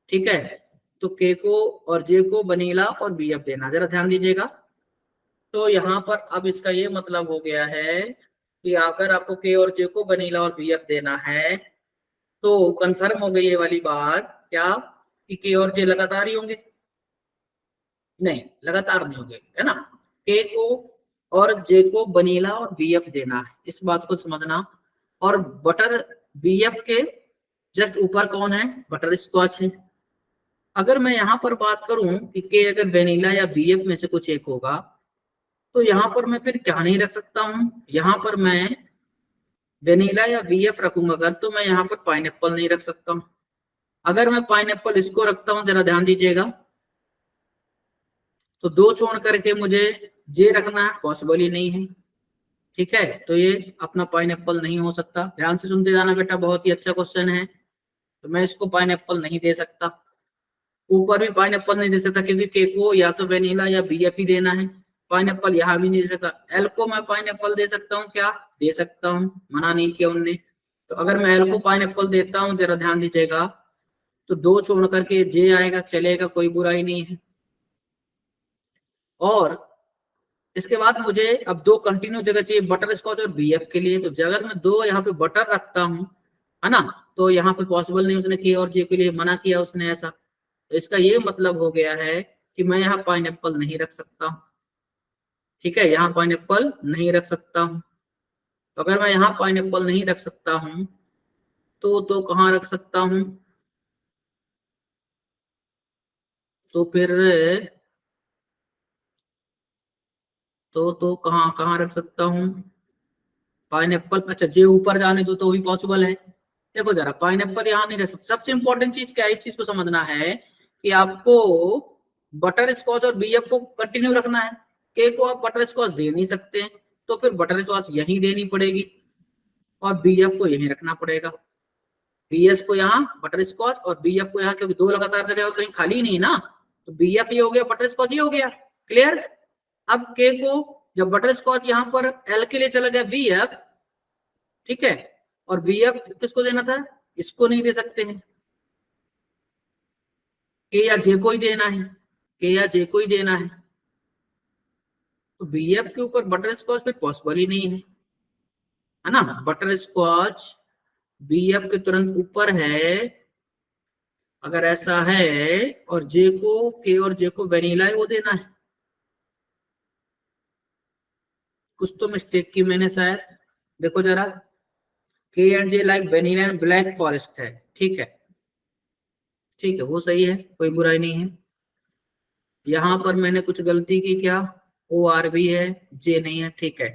ठीक है। तो के को और जे को वनीला और बीएफ देना, जरा ध्यान दीजिएगा। तो यहाँ पर अब इसका ये मतलब हो गया है कि अगर आपको के और जे को वनीला और बीएफ देना है, तो कंफर्म हो गई ये वाली बात, क्या कि के और जे लगातार ही होंगे? नहीं, लगातार नहीं होंगे, है ना। के को और जे को वनीला और बीएफ देना है, इस बात को समझना। और बटर बीएफ के जस्ट ऊपर कौन है? बटर स्कॉच है। अगर मैं यहाँ पर बात करूं कि के अगर वेनिला या बीएफ में से कुछ एक होगा, तो यहाँ पर मैं फिर क्या नहीं रख सकता हूँ? यहाँ पर मैं वेनिला या बीएफ रखूंगा अगर, तो मैं यहाँ पर पाइनएप्पल नहीं रख सकता हूँ। अगर मैं पाइनएप्पल इसको रखता हूँ, जरा ध्यान दीजिएगा, तो दो छोड़ करके मुझे जे रखना है, पॉसिबल ही नहीं है, ठीक है। तो ये अपना पाइनएप्पल नहीं हो सकता। ध्यान से सुनते जाना बेटा, बहुत ही अच्छा क्वेश्चन है। तो मैं इसको पाइनएप्पल नहीं दे सकता, ऊपर भी पाइनएप्पल नहीं दे सकता, क्योंकि केक को या तो वेनिला या बीएफ ही देना है। पाइनएप्पल यहाँ भी नहीं दे सकता। एल को मैं पाइनएप्पल दे सकता हूँ क्या? दे सकता हूँ, मना नहीं किया उनने। तो अगर मैं एल को पाइनएप्पल देता हूँ, जरा ध्यान दीजिएगा, तो दो छोड़ करके जे आएगा, चलेगा, कोई बुराई नहीं है। और इसके बाद मुझे अब दो कंटिन्यू जगह चाहिए बटर स्कॉच और बीएफ के लिए, तो जगह मैं दो यहाँ पे बटर रखता हूँ, है ना, तो यहाँ पे पॉसिबल नहीं, उसने के और जे के लिए मना किया उसने ऐसा। तो इसका ये मतलब हो गया है कि मैं यहाँ पाइनएप्पल नहीं रख सकता, ठीक है, यहाँ पाइनएप्पल नहीं रख सकता हूँ। तो अगर मैं यहाँ पाइनएप्पल नहीं रख सकता हूँ, तो कहाँ रख सकता हूँ? तो फिर तो कहाँ कहाँ रख सकता हूँ पाइनएप्पल? अच्छा जे ऊपर जाने दो तो भी पॉसिबल है। देखो जरा, पाइनएप्पल यहाँ नहीं रख सकता। सबसे इंपॉर्टेंट चीज क्या है, इस चीज को समझना है कि आपको बटर स्कॉच और बीएफ को कंटिन्यू रखना है। के को आप बटर स्कॉच दे नहीं सकते हैं, तो फिर बटर स्कॉच यहीं देनी पड़ेगी और बीएफ को यहीं रखना पड़ेगा। बीएस को यहाँ बटर स्कॉच और बीएफ को यहाँ, क्योंकि दो लगातार जगह और कहीं खाली नहीं ना, तो बीएफ ही हो गया, बटर स्कॉच ही हो गया। क्लियर? अब के को जब बटर स्कॉच यहाँ पर एल के लिए चला गया बीएफ, ठीक है, और बीएफ किसको देना था? इसको नहीं दे सकते हैं, के या जे को ही देना है, के या जे को ही देना है। तो बीएफ के ऊपर बटर स्कॉच फिर पॉसिबल ही नहीं है ना। बटर स्कॉच बीएफ के तुरंत ऊपर है, अगर ऐसा है, और जे को, के और जे को वेनिला है वो देना है। कुछ तो मिस्टेक की मैंने शायद, देखो जरा, के and J like vanilla and black forest है, ठीक है, ठीक है, वो सही है, कोई बुराई नहीं है। यहाँ पर मैंने कुछ गलती की क्या? ओ आर भी है, जे नहीं है, ठीक है।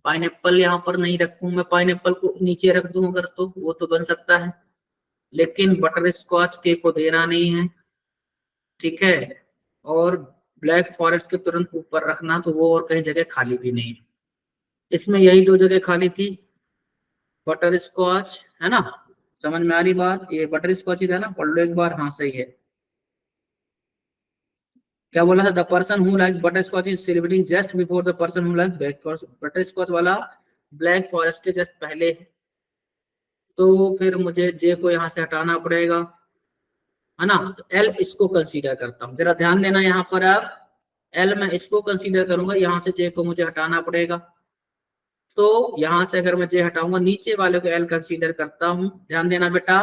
पाइनएप्पल यहाँ पर नहीं रखूं मैं, पाइनएप्पल को नीचे रख दूं अगर, तो वो तो बन सकता है, लेकिन बटर स्कॉच के को देना नहीं है, ठीक है। और ब्लैक फॉरेस्ट के तुरंत ऊपर रखना, तो वो और कहीं जगह खाली भी नहीं है। इसमें यही दो जगह खाली थी, बटर स्कॉच, है ना। समझ में आ रही बात? ये बटर स्कॉच ही था ना, पढ़ लो एक बार, हाँ सही है। क्या बोला था? The person who like butterscotch is celebrating just before the person who like black forest. Butterscotch वाला ब्लैक फॉरेस्ट के जस्ट पहले है, तो फिर मुझे जे को यहाँ से हटाना पड़ेगा, है ना। तो एल इसको कंसीडर करता हूँ, जरा ध्यान देना यहाँ पर। अब एल मैं इसको कंसीडर करूंगा, यहाँ से जे को मुझे हटाना पड़ेगा। तो यहाँ से अगर मैं जे हटाऊंगा, नीचे वाले को एल कंसीडर करता हूँ, ध्यान देना बेटा,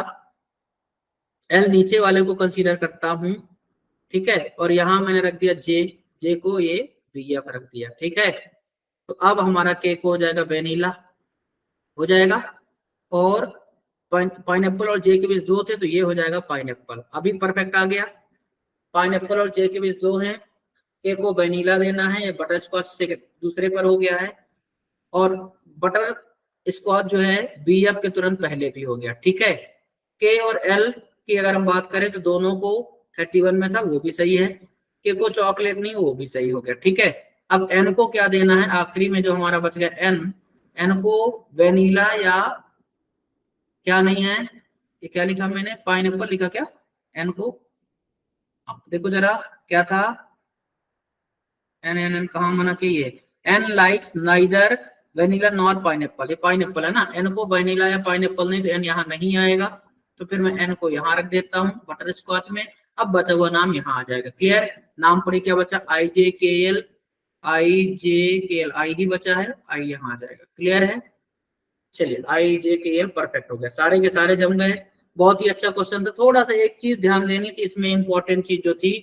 एल नीचे वाले को कंसीडर करता हूँ, ठीक है। और यहाँ मैंने रख दिया जे, जे को ये बी एफ रख दिया, ठीक है। तो अब हमारा केक हो जाएगा वेनिला, हो जाएगा। और पाइनएप्पल और जे के बीच दो थे, तो ये हो जाएगा पाइनएप्पल, अभी परफेक्ट आ गया। पाइनएप्पल और जे के बीच दो हैं, एक को वेनिला देना है, बटर स्कॉच से दूसरे पर हो गया है, और बटर स्कॉच जो है बी एफ के तुरंत पहले भी हो गया, ठीक है। के और एल की अगर हम बात करें तो दोनों को 31 में था, वो भी सही है। के को चॉकलेट नहीं, वो भी सही हो गया, ठीक है। अब एन को क्या देना है, आखिरी में जो हमारा बच गया एन, एन को वेनिला या क्या नहीं है, ये क्या लिखा मैंने, पाइनएप्पल लिखा क्या, एन को, देखो जरा क्या था, एन एन एन कहा मना की है, N likes neither vanilla not pineapple, ये पाइनएप्पल है ना, एन को वेनिला या पाइनएप्पल नहीं, तो एन यहाँ नहीं आएगा, तो फिर मैं एन को यहाँ रख देता हूँ बटर स्कॉच में। अब बचा हुआ नाम यहाँ आ जाएगा, क्लियर। नाम पढ़ी क्या बचा, आई जे के एल, आई जे के एल, आई ही बचा है, आई यहाँ आ जाएगा, क्लियर है। चलिए आई जे के एल परफेक्ट हो गया, सारे के सारे जम गए। बहुत ही अच्छा क्वेश्चन था। थोड़ा सा एक चीज ध्यान देनी थी इसमें, इंपॉर्टेंट चीज जो थी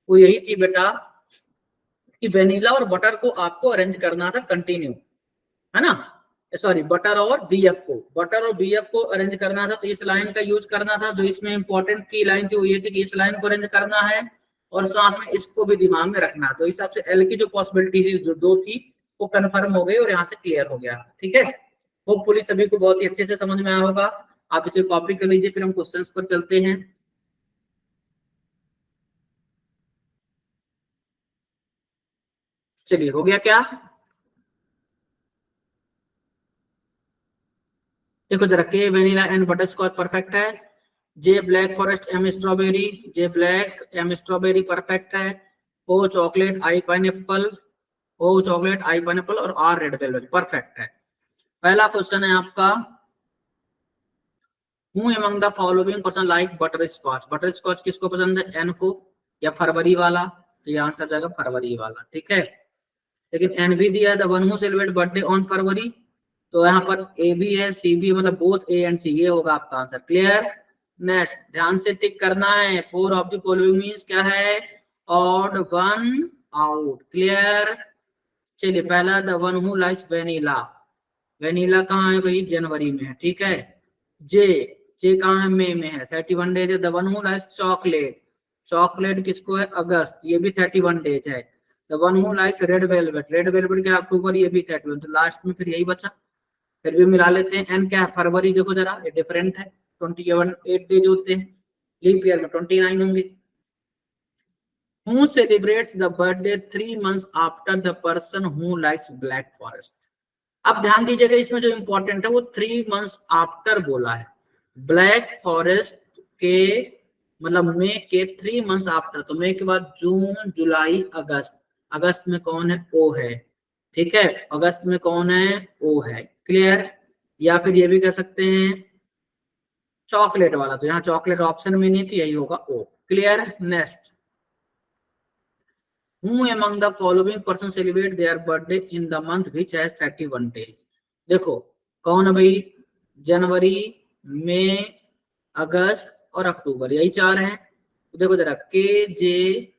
वो यही थी बेटा कि वेनिला और बटर को आपको अरेंज करना था कंटिन्यू, है ना। सॉरी, बटर और बीएफ को, बटर और बीएफ को अरेंज करना था, तो इस लाइन का यूज करना था। जो इसमें इंपॉर्टेंट की लाइन थी वो ये थी कि इस लाइन को अरेंज करना है और साथ में इसको भी दिमाग में रखना। तो इस हिसाब से एल की जो पॉसिबिलिटी थी, जो दो थी, वो कंफर्म हो गई और यहाँ से क्लियर हो गया, ठीक है। होपफुली सभी को बहुत ही अच्छे से समझ में आया होगा। आप इसे कॉपी कर लीजिए, फिर हम क्वेश्चंस पर चलते हैं। चलिए, हो गया क्या, देखो जरा, K vanilla and butterscotch perfect है, J black forest M strawberry, J black M strawberry perfect है, O chocolate I pineapple, O chocolate I pineapple, और आर रेड वेलवेट परफेक्ट है। पहला क्वेश्चन है आपका, who among the following person like butterscotch, butterscotch किसको पसंद है, N को या फरवरी वाला, तो ये आंसर जाएगा फरवरी वाला, ठीक है। लेकिन एन भी दिया है, the one who celebrate birthday on फरवरी, तो यहाँ पर ए भी है, सी भी, मतलब बोथ ए एंड सी, ये होगा आपका आंसर, क्लियर। नेक्स्ट ध्यान से टिक करना है, four of the following means क्या है, ऑड वन आउट, क्लियर। चलिए, पहला the one who likes vanilla, vanilla कहाँ है भाई, जनवरी में है, ठीक है। जे, जे कहाँ है, मई में है, 31 डेज है। The one who likes chocolate, chocolate किसको है, अगस्त, ये भी 31 डेज है। The one who likes red velvet, red velvet क्या अक्टूबर, ये भी 31, तो लास्ट में फिर यही बचा, फिर भी मिला लेते हैं। एन क्या है, फरवरी, देखो जरा ये डिफरेंट है, 21 8 डेज होते हैं, लीप ईयर में 29 होंगे। Who celebrates the birthday 3 months after the person who likes black forest? अब ध्यान दीजिएगा, इसमें जो इंपॉर्टेंट है वो 3 months आफ्टर बोला है, ब्लैक फॉरेस्ट के मतलब मई के 3 months आफ्टर, तो मई के बाद जून जुलाई अगस्त, अगस्त में कौन है, ओ है, ठीक है। अगस्त में कौन है, ओ है, क्लियर। या फिर ये भी कह सकते हैं चॉकलेट वाला, तो यहाँ चॉकलेट ऑप्शन में नहीं थी, यही होगा ओ, clear. Next, who among the following person celebrate their birthday in the month which has 31 days? देखो कौन है भाई, जनवरी, मई, अगस्त और अक्टूबर, यही चार हैं। तो देखो जरा, के जे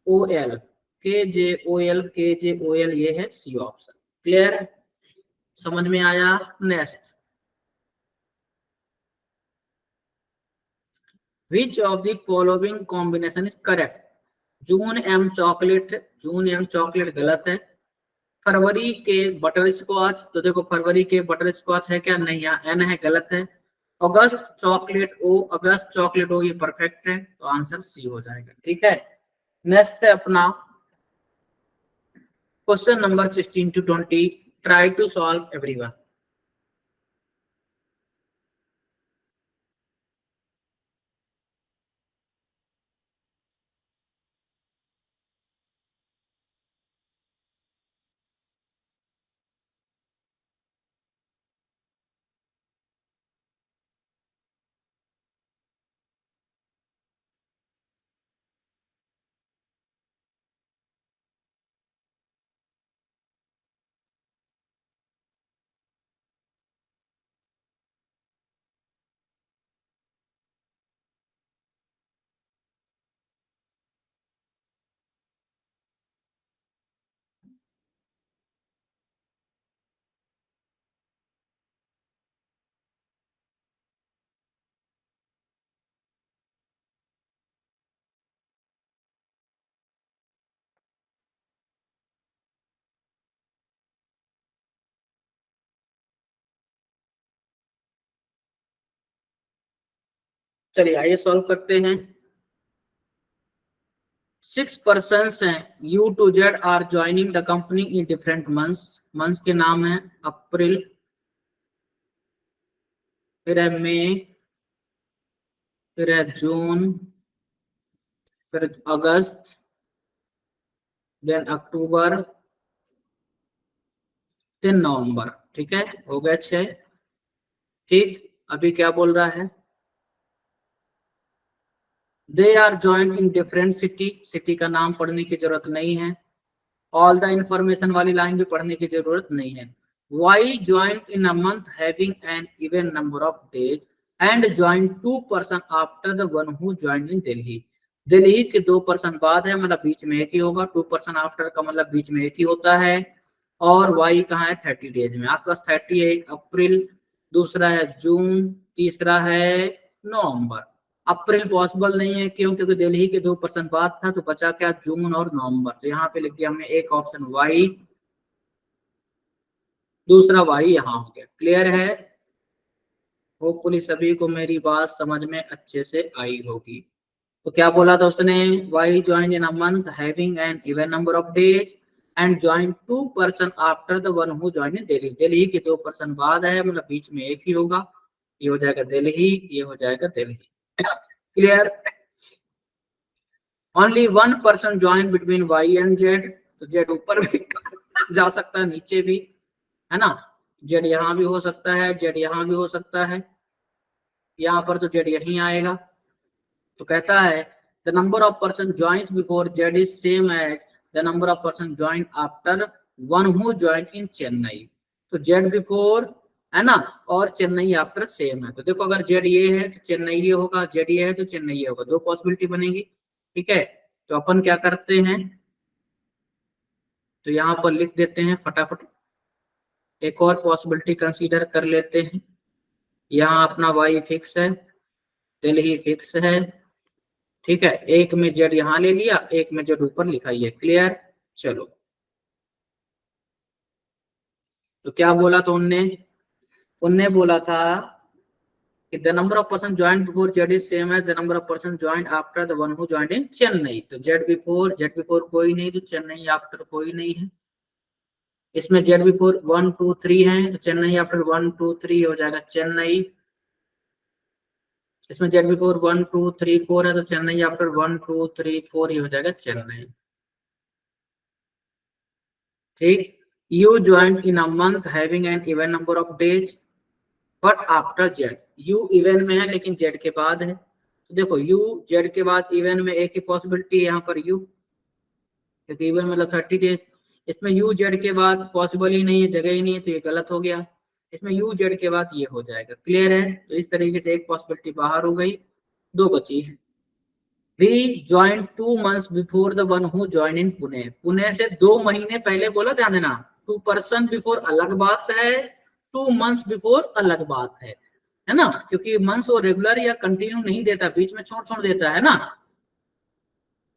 ओ एल, के जे ओ एल, के जे ओ एल, ये है सी ऑप्शन, क्लियर, समझ में आया। Next, which of the following combination is correct, June M chocolate, June M chocolate गलत है। फरवरी के बटर स्कॉच, तो देखो फरवरी के बटर स्कॉच है क्या, नहीं, यहाँ एन है, गलत है। अगस्त चॉकलेट ओ, अगस्त चॉकलेट ओ, ये परफेक्ट है, तो आंसर सी हो जाएगा, ठीक है। नेक्स्ट है अपना question number 16 to 20, try to solve everyone. चलिए आइए सॉल्व करते हैं। 6 persons हैं, U to Z are joining the company in different months. Months के नाम है अप्रैल, फिर है मई, फिर है जून, फिर अगस्त, देन अक्टूबर, देन नवंबर। ठीक है, हो गया 6। ठीक, अभी क्या बोल रहा है, they are joint in different city. City का नाम पढ़ने की जरूरत नहीं है। ऑल द इंफॉर्मेशन वाली लाइन भी पढ़ने की जरूरत नहीं है। Y join in a month having an even number of days and join 2 person after the one who join in Delhi. Delhi के 2 पर्सन बाद है, मतलब बीच में एक ही होगा। 2 पर्सन आफ्टर का मतलब बीच में एक ही होता है। और वाई कहाँ है, 30 डेज में। आपके पास 30 है, एक अप्रैल, दूसरा है जून, तीसरा है नवंबर। अप्रैल पॉसिबल नहीं है, क्यों, क्योंकि दिल्ली के 2 पर्सन बाद था, तो बचा क्या, जून और नवंबर। तो यहाँ पे लिख दिया हमने एक ऑप्शन वाई, दूसरा वाई यहाँ हो गया। क्लियर है, होपफुली सभी को मेरी बात समझ में अच्छे से आई होगी। तो क्या बोला था उसने, Y join in a month having an even number of days and join 2 person after the one who join in Delhi. Delhi के 2 पर्सन बाद है, मतलब बीच में एक ही होगा। ये हो जाएगा दिल्ली, ये हो जाएगा Delhi. Clear. Only 1 person join between Y and Z. तो जेड ऊपर भी जा सकता है, नीचे भी, है ना। जेड यहाँ भी हो सकता है, जेड यहाँ भी हो सकता है, यहाँ पर तो जेड यहीं आएगा। तो कहता है the number of person joins before Z is same as the number of person join after one who join in Chennai. तो जेड बिफोर, है ना, और चेन्नई आफ्टर सेम है। तो देखो अगर जेड ये है तो चेन्नई ये होगा, जेड ये है तो चेन्नई ये होगा, 2 पॉसिबिलिटी बनेगी। ठीक है, तो अपन क्या करते हैं, तो यहाँ पर लिख देते हैं फटाफट। एक और पॉसिबिलिटी कंसीडर कर लेते हैं। यहाँ अपना वाई फिक्स है, दिल्ली फिक्स है। ठीक है, एक में जेड यहाँ ले लिया, एक में जेड ऊपर लिखाई है। क्लियर। चलो, तो क्या बोला था उनने, उनने बोला था कि the number of person join before Z is same as the number of person join after the one who join in Chennai. तो जेड बिफोर कोई नहीं, तो चेन्नई आफ्टर कोई नहीं है। इसमें जेड बिफोर 1 2 3 है, तो चेन्नई आफ्टर 1 2 3 हो जाएगा चेन्नई। इसमें जेड बिफोर 1 2 3 4 है, तो चेन्नई आफ्टर 1 2 3 4 ही हो जाएगा चेन्नई। ठीक, you join in a month having an even number of days but after Z. You even में है लेकिन जेड के बाद है। तो देखो यू जेड के बाद इवन में एक ही पॉसिबिलिटी है, यहाँ पर यू, क्योंकि इवन मतलब 30 डेज। इसमें यू जेड के बाद पॉसिबल ही नहीं है, जगह ही नहीं है, तो ये गलत हो गया। इसमें यू जेड के बाद ये हो जाएगा। क्लियर है, तो इस तरीके से एक पॉसिबिलिटी बाहर हो गई, 2 बची है। We join 2 months before the one who join in Pune. Pune से 2 महीने पहले बोला, ध्यान देना। 2 पर्सन बिफोर अलग बात है, 2 months बिफोर अलग बात है ना, क्योंकि मंथ्स वो रेगुलर या कंटिन्यू नहीं देता, बीच में छोड़ छोड़ देता है ना।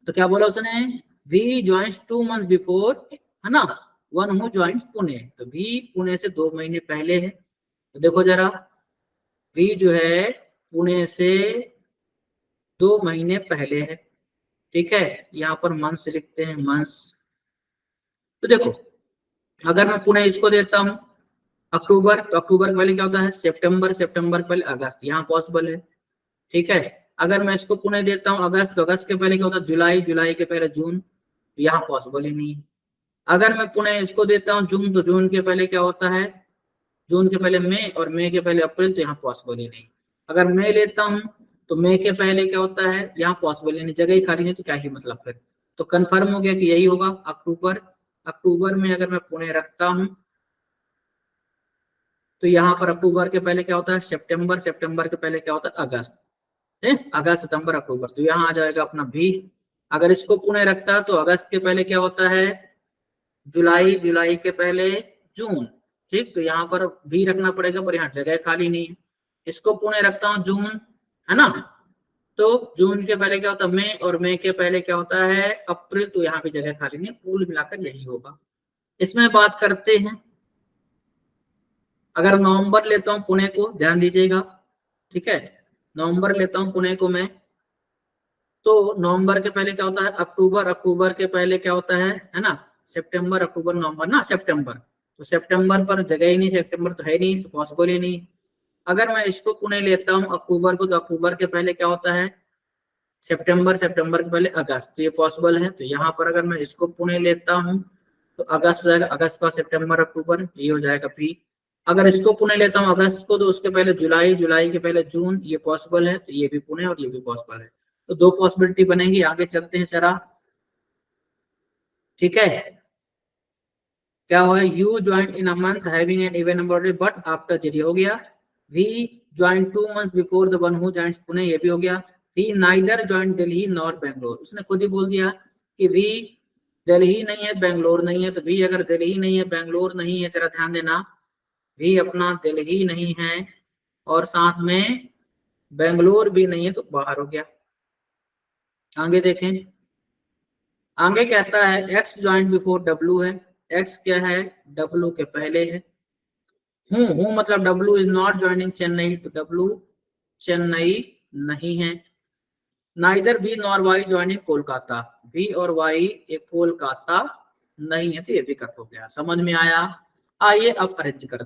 तो क्या बोला उसने, वी ज्वाइंस 2 months बिफोर, है ना, वन हु ज्वाइंस पुणे। तो वी पुणे से 2 महीने पहले है। तो देखो जरा, वी जो है पुणे से 2 महीने पहले है। ठीक है, यहाँ पर मंथ्स लिखते हैं, मंथ्स। तो देखो अगर मैं पुणे इसको देता हूँ अक्टूबर, तो अक्टूबर के पहले क्या होता है सितंबर, सितंबर के पहले अगस्त, यहाँ पॉसिबल है। ठीक है, अगर मैं इसको पुणे देता हूँ अगस्त, तो अगस्त के पहले क्या होता है जुलाई, जुलाई के पहले जून, तो यहाँ पॉसिबल ही नहीं है। अगर मैं पुणे इसको देता हूँ जून, तो जून के पहले क्या होता है, जून के पहले मई, और मई के पहले अप्रैल, तो यहाँ पॉसिबल ही नहीं। अगर मई लेता हूँ तो मई के पहले क्या होता है, यहाँ पॉसिबल ही नहीं, जगह ही खाली नहीं, तो क्या ही मतलब फिर। तो कंफर्म हो गया कि यही होगा अक्टूबर। अक्टूबर में अगर मैं पुणे रखता हूँ तो यहाँ पर अक्टूबर के पहले क्या होता है सितंबर, सितंबर के पहले क्या होता है अगस्त, है अगस्त सितंबर अक्टूबर, तो यहाँ आ जाएगा अपना भी। अगर इसको पुणे रखता है तो अगस्त के पहले क्या होता है जुलाई, जुलाई के पहले जून। ठीक, तो यहाँ पर भी रखना पड़ेगा, पर यहाँ जगह खाली नहीं है। इसको पुणे रखता हूँ जून, है ना, तो जून के पहले क्या होता है मई, और मई के पहले क्या होता है अप्रैल, तो यहाँ भी जगह खाली नहीं, कुल मिलाकर यही होगा। इसमें बात करते हैं, अगर नवंबर लेता हूँ पुणे को, ध्यान दीजिएगा। ठीक है, नवंबर लेता हूँ पुणे को मैं, तो नवंबर के पहले क्या होता है अक्टूबर, अक्टूबर के पहले क्या होता है ना सितंबर, अक्टूबर नवंबर ना सितंबर, तो सितंबर पर जगह ही नहीं, सितंबर तो है नहीं, तो पॉसिबल ही नहीं। अगर मैं इसको पुणे लेता हूँ अक्टूबर को, तो अक्टूबर के पहले क्या होता है सितंबर, सितंबर के पहले अगस्त, तो ये पॉसिबल है। तो यहाँ पर अगर मैं इसको पुणे लेता हूँ तो अगस्त हो जाएगा, अगस्त का सितंबर अक्टूबर, ये हो जाएगा पी। अगर इसको पुणे लेता हूँ अगस्त को, तो उसके पहले जुलाई, जुलाई के पहले जून, ये पॉसिबल है, तो ये भी पुणे और ये भी पॉसिबल है। तो दो पॉसिबिलिटी बनेंगी। आगे चलते हैं जरा, ठीक है। क्या हुआ, you join in a month having an even number but after जेडी हो गया। We join 2 months before the one who joins Pune, ये भी हो गया। We neither join Delhi nor Bangalore, उसने खुद ही बोल दिया कि वी दिल्ली नहीं है बेंगलोर नहीं है, तो वी अगर दिल्ली नहीं है बेंगलोर नहीं है, जरा ध्यान देना, वी अपना दिल्ली नहीं है और साथ में बेंगलोर भी नहीं है, तो बाहर हो गया। आगे देखें, आगे कहता है एक्स ज्वाइन बिफोर डब्ल्यू है, एक्स क्या है डब्ल्यू के पहले है। हूँ मतलब W is not joining Chennai, तो डब्ल्यू चेन्नई नहीं है। Neither B nor Y joining Kolkata, B और वाई एक कोलकाता नहीं है, तो ये भी कट हो गया। समझ में आया? आइए अब अरेंज करते